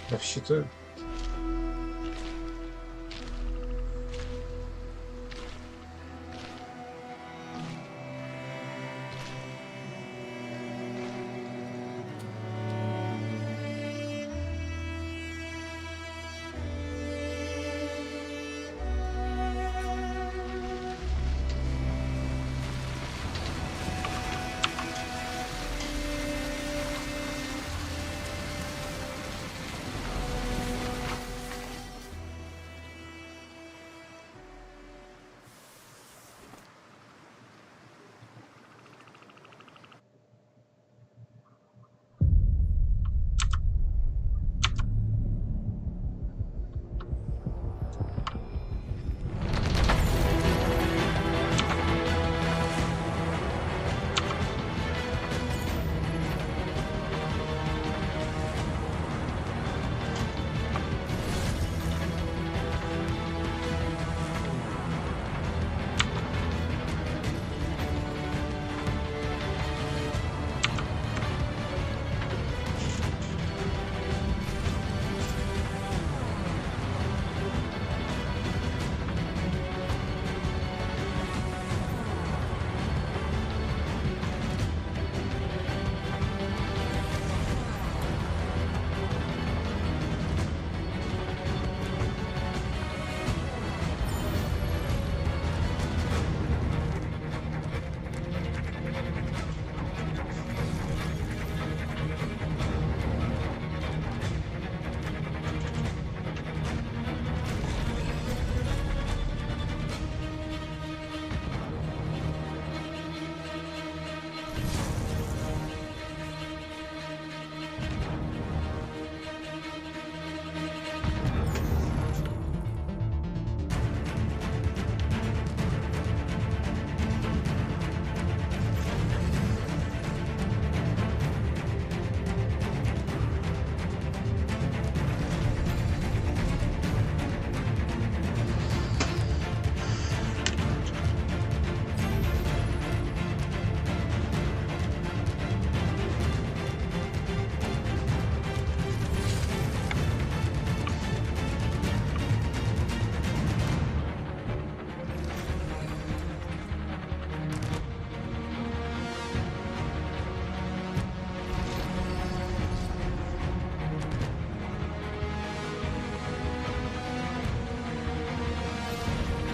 Вообще-то...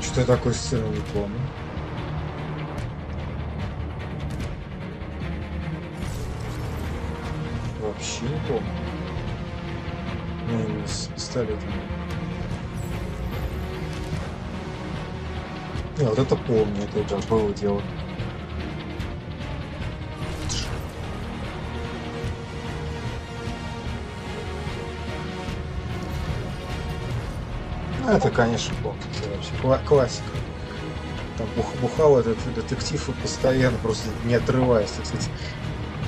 Что я такой сцены не помню. вообще не помню. Ну, с пистолетом. Не, вот это помню, это да, было дело. Ну, это, конечно, помню. Это вообще классика. Там бухал этот детектив и постоянно, просто не отрываясь, так сказать.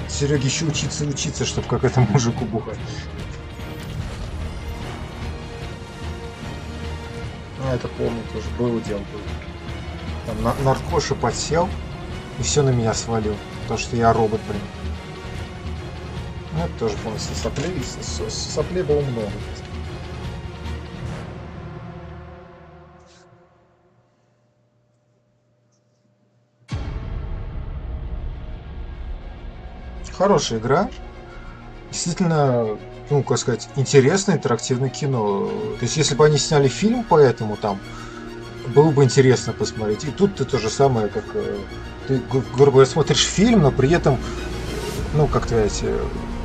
Сереге еще учиться и учиться, чтобы как этому мужику бухать. Ну, это помню, тоже было дело. Там наркоша подсел и все на меня свалил. Потому что я робот, блин. Ну, это тоже помню, соплей было много. Хорошая игра. Действительно, ну, как сказать, интересное интерактивное кино. То есть, если бы они сняли фильм по этому, там, было бы интересно посмотреть. И тут ты то же самое, как ты, грубо говоря, смотришь фильм, но при этом, ну, как сказать,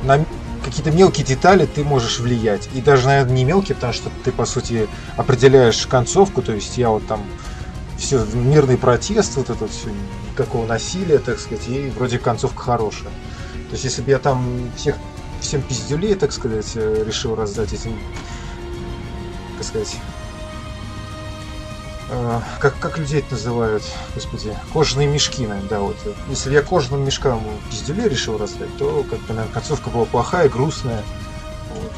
на какие-то мелкие детали ты можешь влиять. И даже, наверное, не мелкие, потому что ты, по сути, определяешь концовку. То есть, я вот там все мирный протест, вот это все, никакого насилия, так сказать, и вроде концовка хорошая. То есть, если бы я там всем пиздюлей, так сказать, решил раздать этим, так сказать, как людей это называют, господи, кожаные мешки, наверное, да, вот. Если бы я кожаным мешкам пиздюлей решил раздать, то, как бы, наверное, концовка была плохая, грустная. Вот.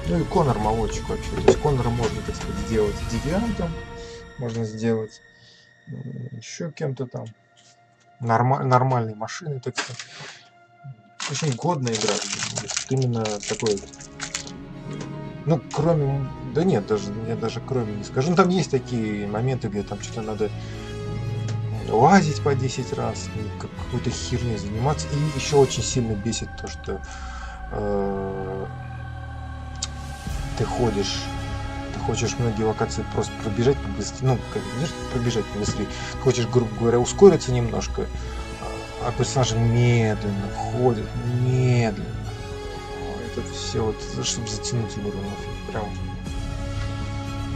Ну и Конор молодчик вообще. То есть Конора можно, так сказать, сделать девиантом, можно сделать еще кем-то там, нормальной машиной, так сказать. Очень годная игра. Именно такой. Ну, кроме. Да нет, даже я даже кроме не скажу. Ну, там есть такие моменты, где там что-то надо лазить по 10 раз, какой-то херней заниматься. И еще очень сильно бесит то, что ты хочешь многие локации просто пробежать побыстрее. Ну, как не пробежать побыстрее. Хочешь, грубо говоря, ускориться немножко. А персонажи медленно ходят, медленно. Это все вот, чтобы затянуть игру, прям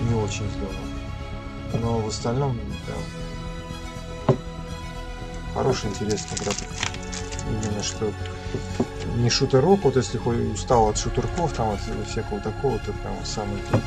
не очень здорово. Но в остальном, да, хорошая, интересная игра. Именно что не шутер-рок, вот если хоть устал от шутерков, там от всякого такого, то прям самый то.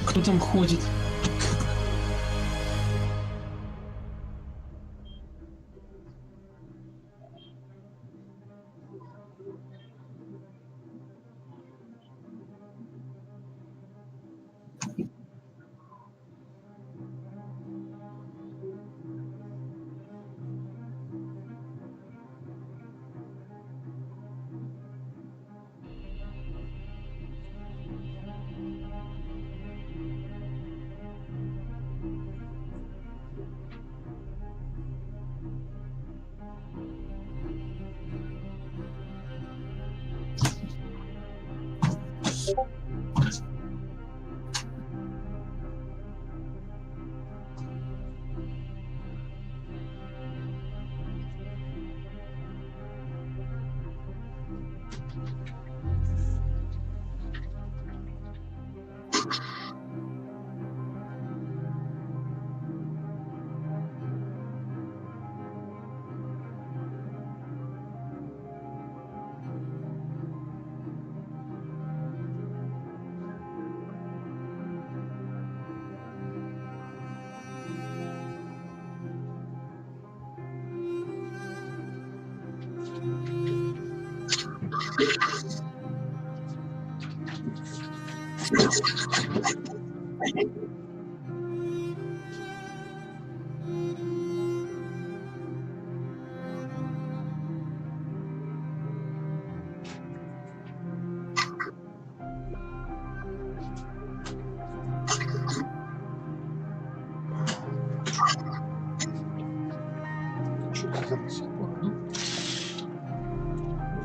Кто там ходит?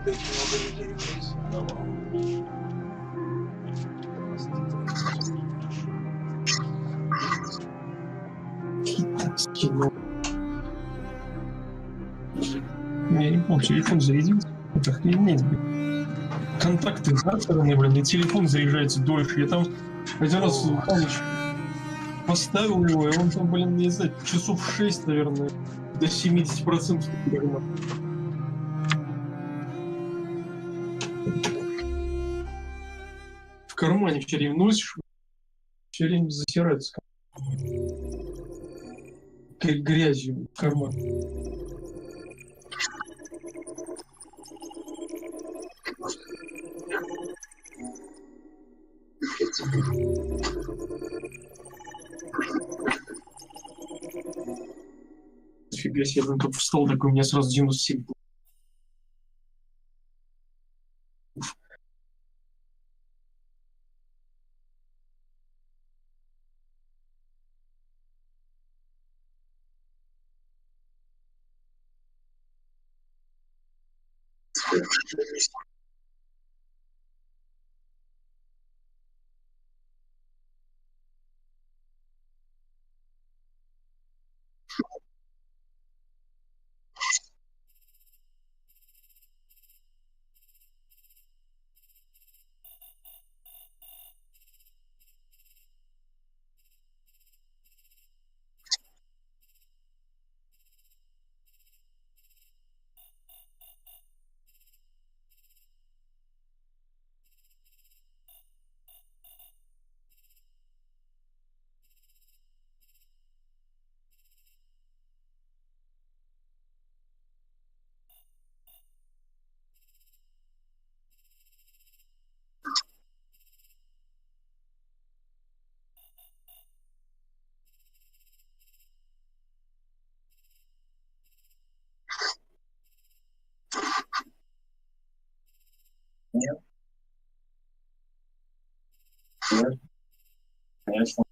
опять много людей здесь. Кино. Я не помню, телефон зарядился. Это охренеть, блин. Контакты заперты, блин, и телефон заряжается дольше. Я там один раз поставил его, и он там, блин, не знаю, часов 6, наверное, до 70% примерно. В кармане все время носишь, все время затирается грязью в карман. Фига себе, я только встал такой, у меня сразу 97. Нет. Нет. Конечно.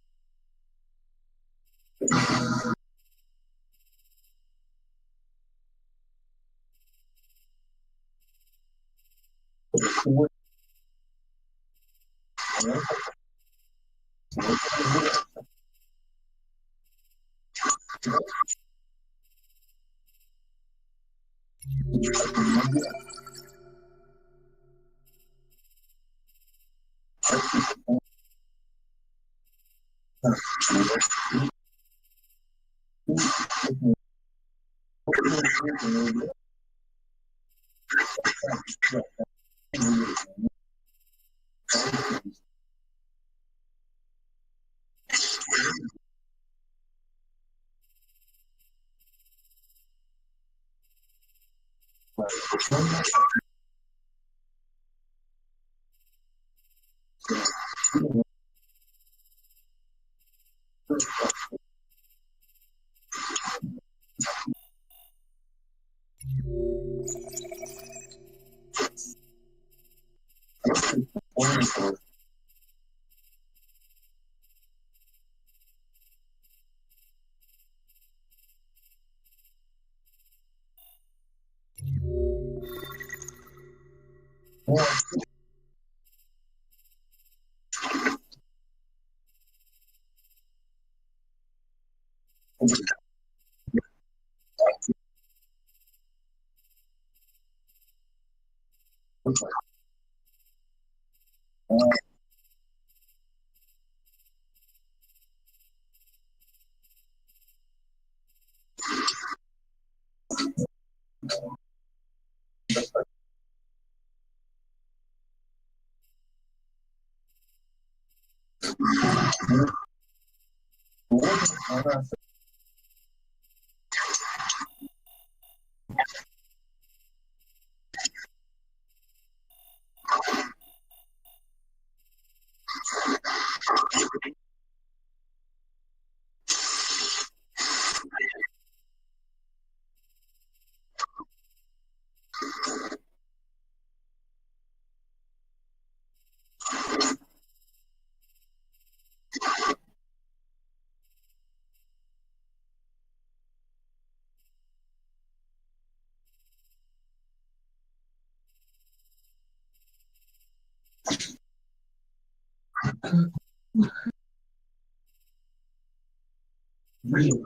Блин,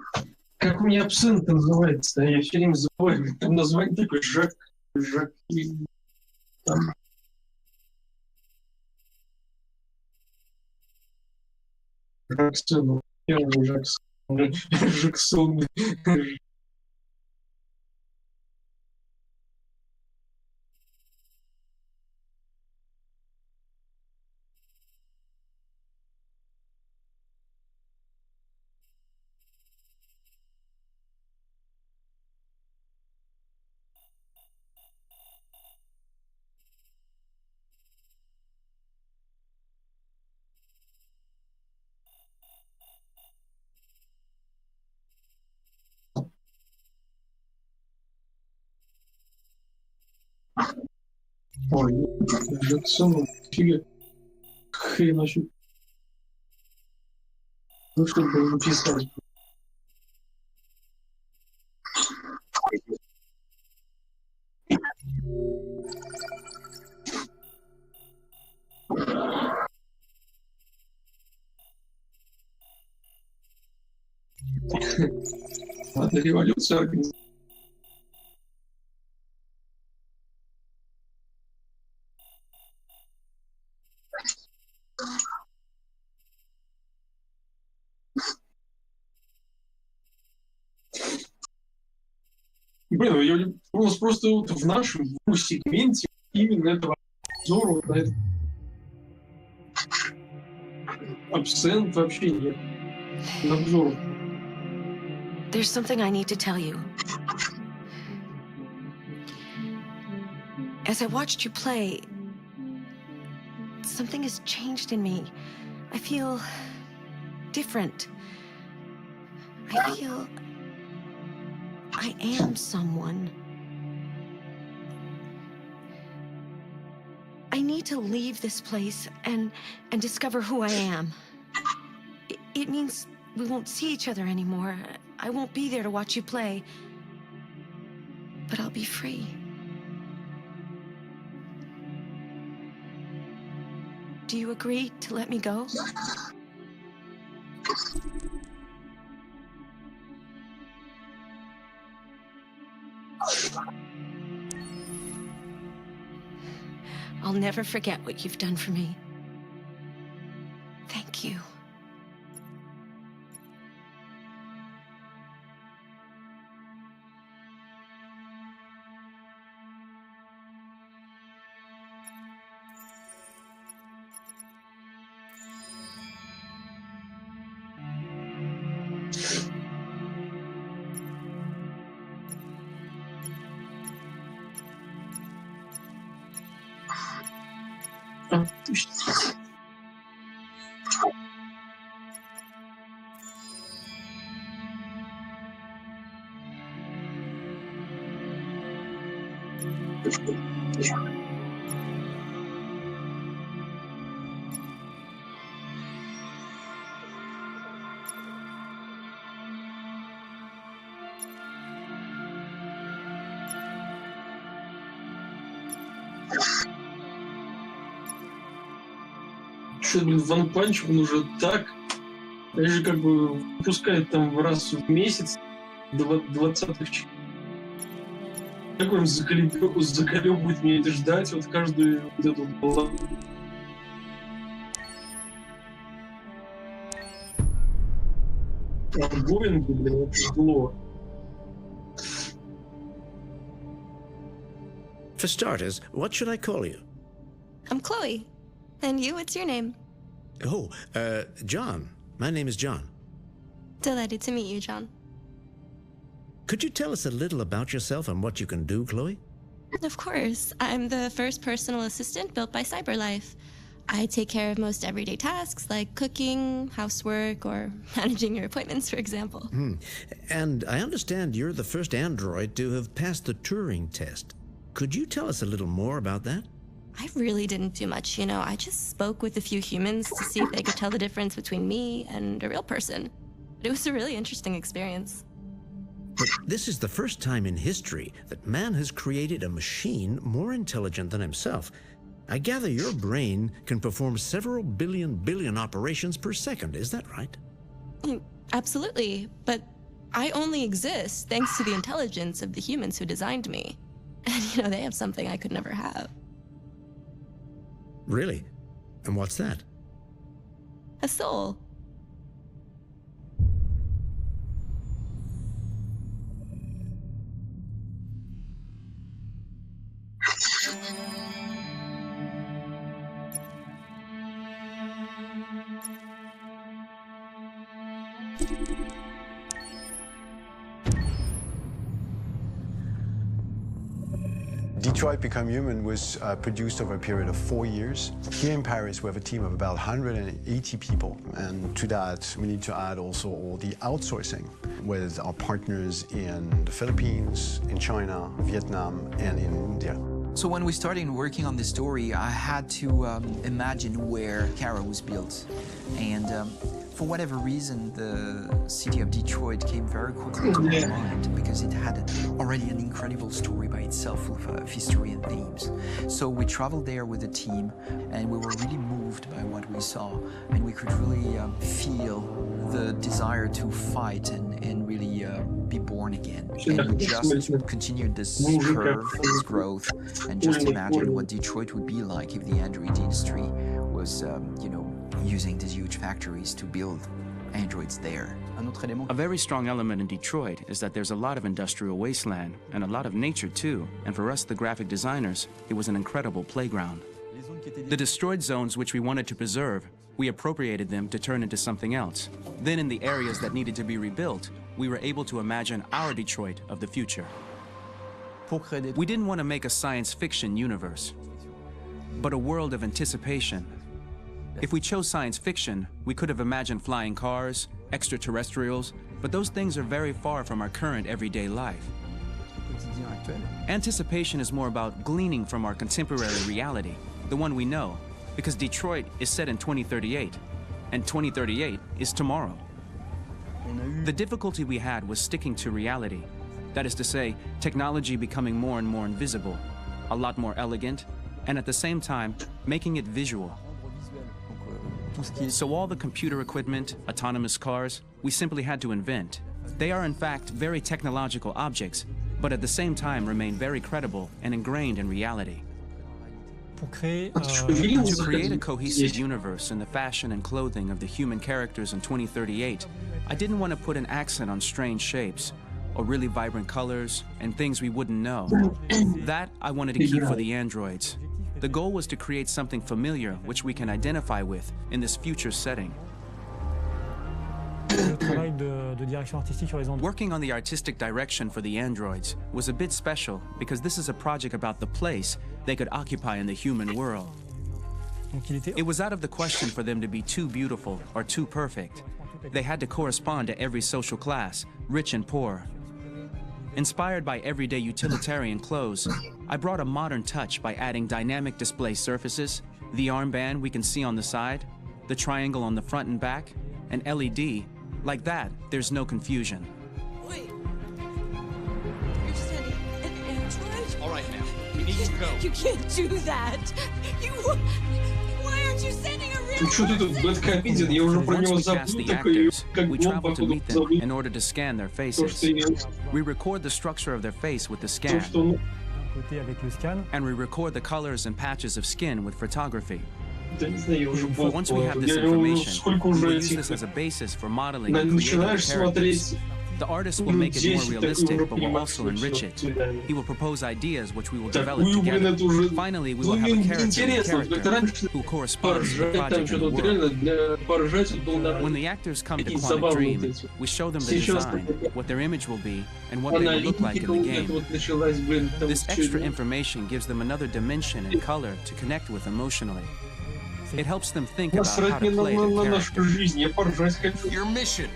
как у меня абсент называется? Я все время забываю. Там название такое Жак. Там. Жаксон. Первый Жаксон. Ой, Джексон, фига, хрен вообще. Ну, чтобы написать. Ладно, революция организована. Блин, у нас просто вот в нашем сегменте именно этого обзора вот на этот абсент вообще нет. Обзор. There's something I need to tell you. As I watched you play, something has changed in me. I feel different. I feel I am someone. I need to leave this place and discover who I am. It means we won't see each other anymore. I won't be there to watch you play. But I'll be free. Do you agree to let me go? I'll never forget what you've done for me. Thank you. Что, блин, Ван Панч, он уже так, даже как бы выпускает там раз в месяц 20-х. Как он заколебывает меня это ждать, вот каждую вот эту балладу. Гоинги, блин, это зло. For starters, what should I call you? I'm Chloe. And you, what's your name? Oh, John. My name is John. Delighted to meet you, John. Could you tell us a little about yourself and what you can do, Chloe? Of course. I'm the first personal assistant built by CyberLife. I take care of most everyday tasks like cooking, housework, or managing your appointments, for example. And I understand you're the first android to have passed the Turing test. Could you tell us a little more about that? I really didn't do much, you know. I just spoke with a few humans to see if they could tell the difference between me and a real person. But it was a really interesting experience. But this is the first time in history that man has created a machine more intelligent than himself. I gather your brain can perform several billion operations per second, is that right? Absolutely, but I only exist thanks to the intelligence of the humans who designed me. And, you know, they have something I could never have. Really? And what's that? A soul. Detroit Become Human was produced over a period of 4 years. Here in Paris, we have a team of about 180 people. And to that, we need to add also all the outsourcing with our partners in the Philippines, in China, Vietnam, and in India. So when we started working on the story, I had to imagine where Kara was built. And for whatever reason, the city of Detroit came very quickly to my mind because it had already an incredible story by itself full of history and themes. So we traveled there with the team and we were really moved by what we saw. And we could really feel the desire to fight and really be born again. And we just continued this curve, this growth, and just imagine what Detroit would be like if the android industry was, you know, using these huge factories to build androids there. A very strong element in Detroit is that there's a lot of industrial wasteland and a lot of nature too, and for us, the graphic designers, it was an incredible playground. The destroyed zones which we wanted to preserve, we appropriated them to turn into something else. Then in the areas that needed to be rebuilt, we were able to imagine our Detroit of the future. We didn't want to make a science fiction universe, but a world of anticipation. If we chose science fiction, we could have imagined flying cars, extraterrestrials, but those things are very far from our current everyday life. Anticipation is more about gleaning from our contemporary reality, the one we know, because Detroit is set in 2038, and 2038 is tomorrow. The difficulty we had was sticking to reality. That is to say, technology becoming more and more invisible, a lot more elegant, and at the same time, making it visual. So all the computer equipment, autonomous cars, we simply had to invent. They are in fact very technological objects, but at the same time remain very credible and ingrained in reality. To create a cohesive universe in the fashion and clothing of the human characters in 2038, I didn't want to put an accent on strange shapes, or really vibrant colors, and things we wouldn't know. That I wanted to keep for the androids. The goal was to create something familiar which we can identify with in this future setting. Working on the artistic direction for the androids was a bit special because this is a project about the place they could occupy in the human world. It was out of the question for them to be too beautiful or too perfect. They had to correspond to every social class, rich and poor. Inspired by everyday utilitarian clothes, I brought a modern touch by adding dynamic display surfaces, the armband we can see on the side, the triangle on the front and back, an LED. Like that, there's no confusion. Wait. You're sending an android? All right, now, we need to go. You can't do that. Why aren't you sending a real Что ты тут бэдкомедиан? Я уже про него забыл, такой, как we бы он, travel to походу, meet them забыл. in order to scan their faces. We record the structure of their face with the scan. And we record the colors and patches of skin with photography. Once we have this information, we will use this as a basis for modeling and creating the characters. The artist will make it more realistic, but will also enrich it. He will propose ideas which we will develop together. Finally, we will have a character who corresponds to the project in the world. When the actors come to Quantic Dream, we show them the design, what their image will be, and what they will look like in the game. This extra information gives them another dimension and color to connect with emotionally. It helps them think about how to play their character. Your mission.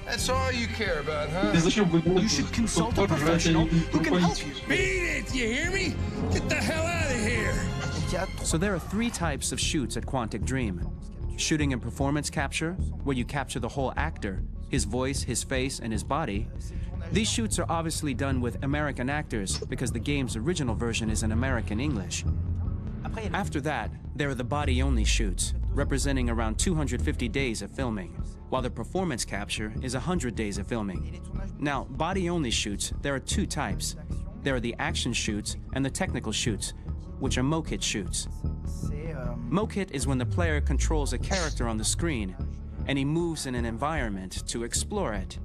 That's all you care about, huh? You should consult a professional who can help you. Beat it, you hear me? Get the hell out of here! So there are 3 types of shoots at Quantic Dream. Shooting and performance capture, where you capture the whole actor, his voice, his face, and his body. These shoots are obviously done with American actors because the game's original version is in American English. After that, there are the body-only shoots, representing around 250 days of filming, while the performance capture is 100 days of filming. Now, body-only shoots, there are two types. There are the action shoots and the technical shoots, which are mokit shoots. Mokit is when the player controls a character on the screen, and he moves in an environment to explore it.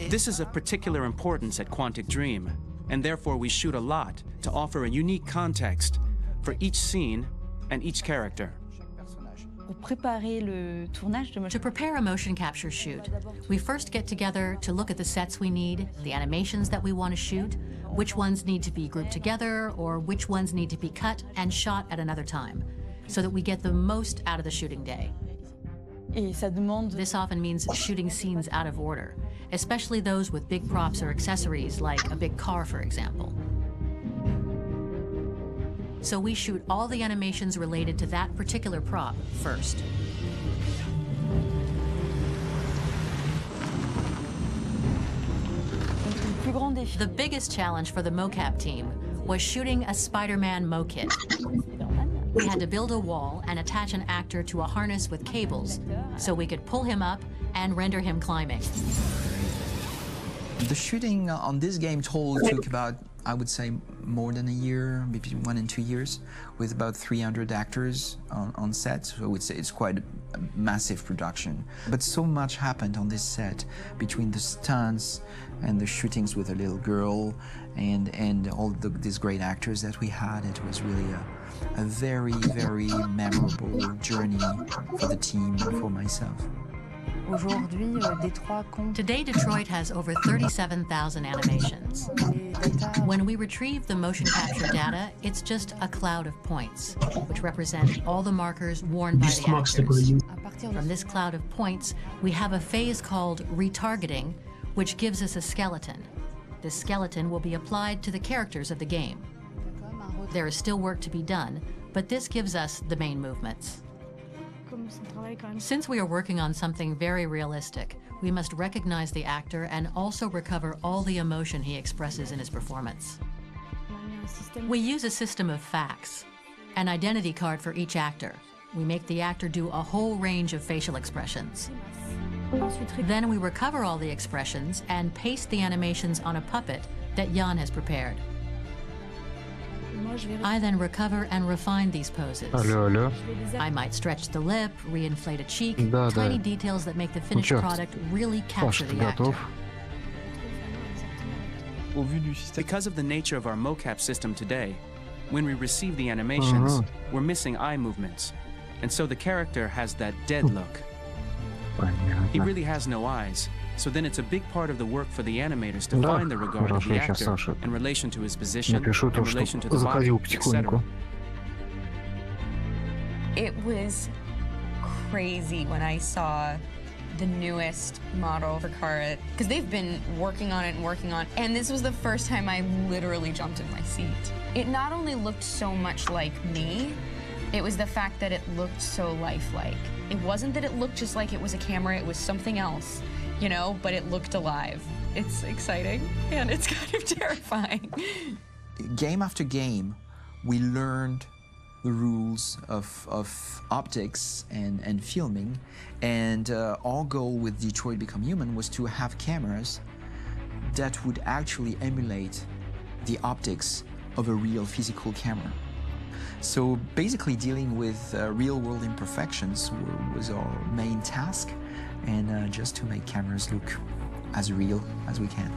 This is of particular importance at Quantic Dream, and therefore we shoot a lot to offer a unique context for each scene and each character. To prepare a motion capture shoot, we first get together to look at the sets we need, the animations that we want to shoot, which ones need to be grouped together, or which ones need to be cut and shot at another time, so that we get the most out of the shooting day. This often means shooting scenes out of order, especially those with big props or accessories, like a big car, for example. So we shoot all the animations related to that particular prop first. The biggest challenge for the mocap team was shooting a Spider-Man mokit. We had to build a wall and attach an actor to a harness with cables so we could pull him up and render him climbing. The shooting on this game took about, I would say, more than a year, maybe 1 and 2 years, with about 300 actors on set. So I would say it's quite a massive production. But so much happened on this set between the stunts and the shootings with a little girl and all these great actors that we had. It was really a very, very memorable journey for the team and for myself. Today, Detroit has over 37,000 animations. When we retrieve the motion capture data, it's just a cloud of points, which represent all the markers worn by the actors. From this cloud of points, we have a phase called retargeting, which gives us a skeleton. This skeleton will be applied to the characters of the game. There is still work to be done, but this gives us the main movements. Since we are working on something very realistic, we must recognize the actor and also recover all the emotion he expresses in his performance. We use a system of facts, an identity card for each actor. We make the actor do a whole range of facial expressions. Then we recover all the expressions and paste the animations on a puppet that Jan has prepared. I then recover and refine these poses. I might stretch the lip, reinflate a cheek, tiny details that make the finished product really capture the actor. Because of the nature of our mocap system today, when we receive the animations, we're missing eye movements. And so the character has that dead look. He really has no eyes. So then it's a big part of the work for the animators to find the regard of the actor in relation to his position, in relation to the body, etc. It was crazy when I saw the newest model for Carrot, because they've been working on it and working on it, and this was the first time I literally jumped in my seat. It not only looked so much like me, it was the fact that it looked so lifelike. It wasn't that it looked just like it was a camera, it was something else. You know, but it looked alive. It's exciting, and it's kind of terrifying. Game after game, we learned the rules of optics and filming, and our goal with Detroit Become Human was to have cameras that would actually emulate the optics of a real physical camera. So basically dealing with real-world imperfections was our main task, and just to make cameras look as real as we can.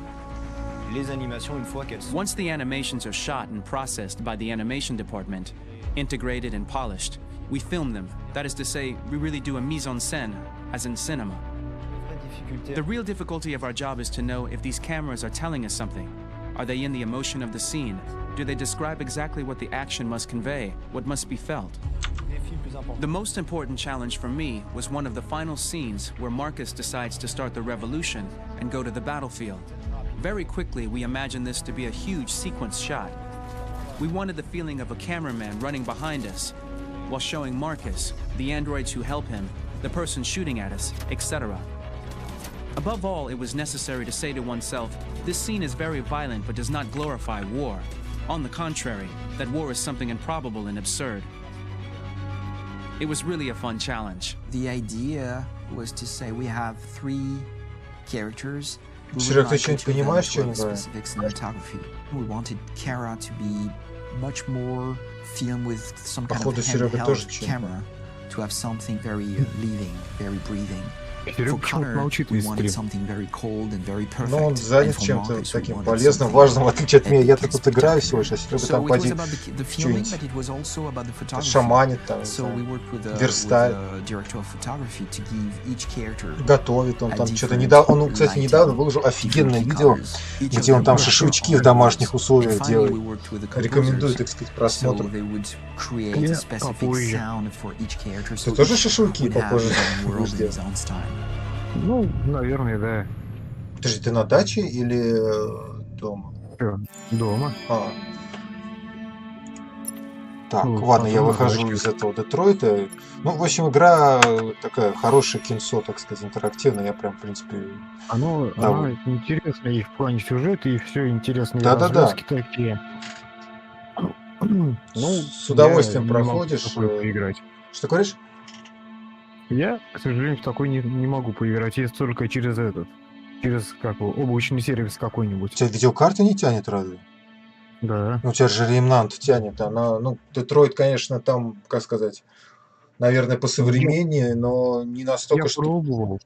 Once the animations are shot and processed by the animation department, integrated and polished, we film them. That is to say, we really do a mise en scène, as in cinema. The real difficulty of our job is to know if these cameras are telling us something. Are they in the emotion of the scene? Do they describe exactly what the action must convey, what must be felt? The most important challenge for me was one of the final scenes where Marcus decides to start the revolution and go to the battlefield. Very quickly, we imagined this to be a huge sequence shot. We wanted the feeling of a cameraman running behind us while showing Marcus, the androids who help him, the person shooting at us, etc. Above all, it was necessary to say to oneself, this scene is very violent but does not glorify war. On the contrary, that war is something improbable and absurd. It was really a fun challenge. The idea was to say we have 3 characters. Серёг, ты что-нибудь понимаешь, что они говорят? We wanted Kara to be much more film with some kind Походу, of Серёга тоже handheld что-нибудь. camera, to have something very living, very breathing. Серёга For почему-то Connor, молчит we весь wanted стрим. something very cold and very perfect. Но он And занят for чем-то Marcus, we таким wanted полезным, something важным, в отличие от меня. Я epic тут and играю всего лишь, а Серёга So там it was поди about the filming, but it was also about the photography. шаманит там, So we worked with the верстает, director of photography to give each character готовит. Он a там что-то different недавно, он, кстати, lighting, недавно выложил офигенное different видео, colors. Each of где он them там were шашлычки в different домашних colors. условиях And finally, делает. we worked with the Рекомендую, composers, так сказать, к so просмотру. they would create a specific sound for each character. Ты So тоже each шашлыки, would have похоже, his own world будешь in делать? his own style. Ну, наверное, да. Подожди, ты на даче или дома? Дома. А. Так, Ну, ладно, я потом на выхожу даче. из этого Детройта. Ну, в общем, игра такая хорошая, кинцо, так сказать, интерактивная. Я прям, в принципе, Оно доволен. интересно и в плане сюжета, и все интересные Да-да-да. развязки такие. Ну, С удовольствием я не могу проходишь. в такое поиграть. Что говоришь? Я, к сожалению, в такой не могу поиграть, если только через через облачный сервис какой-нибудь. У тебя видеокарта не тянет разве? Да. Ну, у тебя же ремнант тянет. Она, ну, Детройт, конечно, там, как сказать, наверное, посовременнее, но не настолько, Я что пробовал.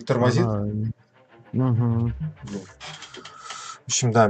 тормозит. Угу. В общем, да,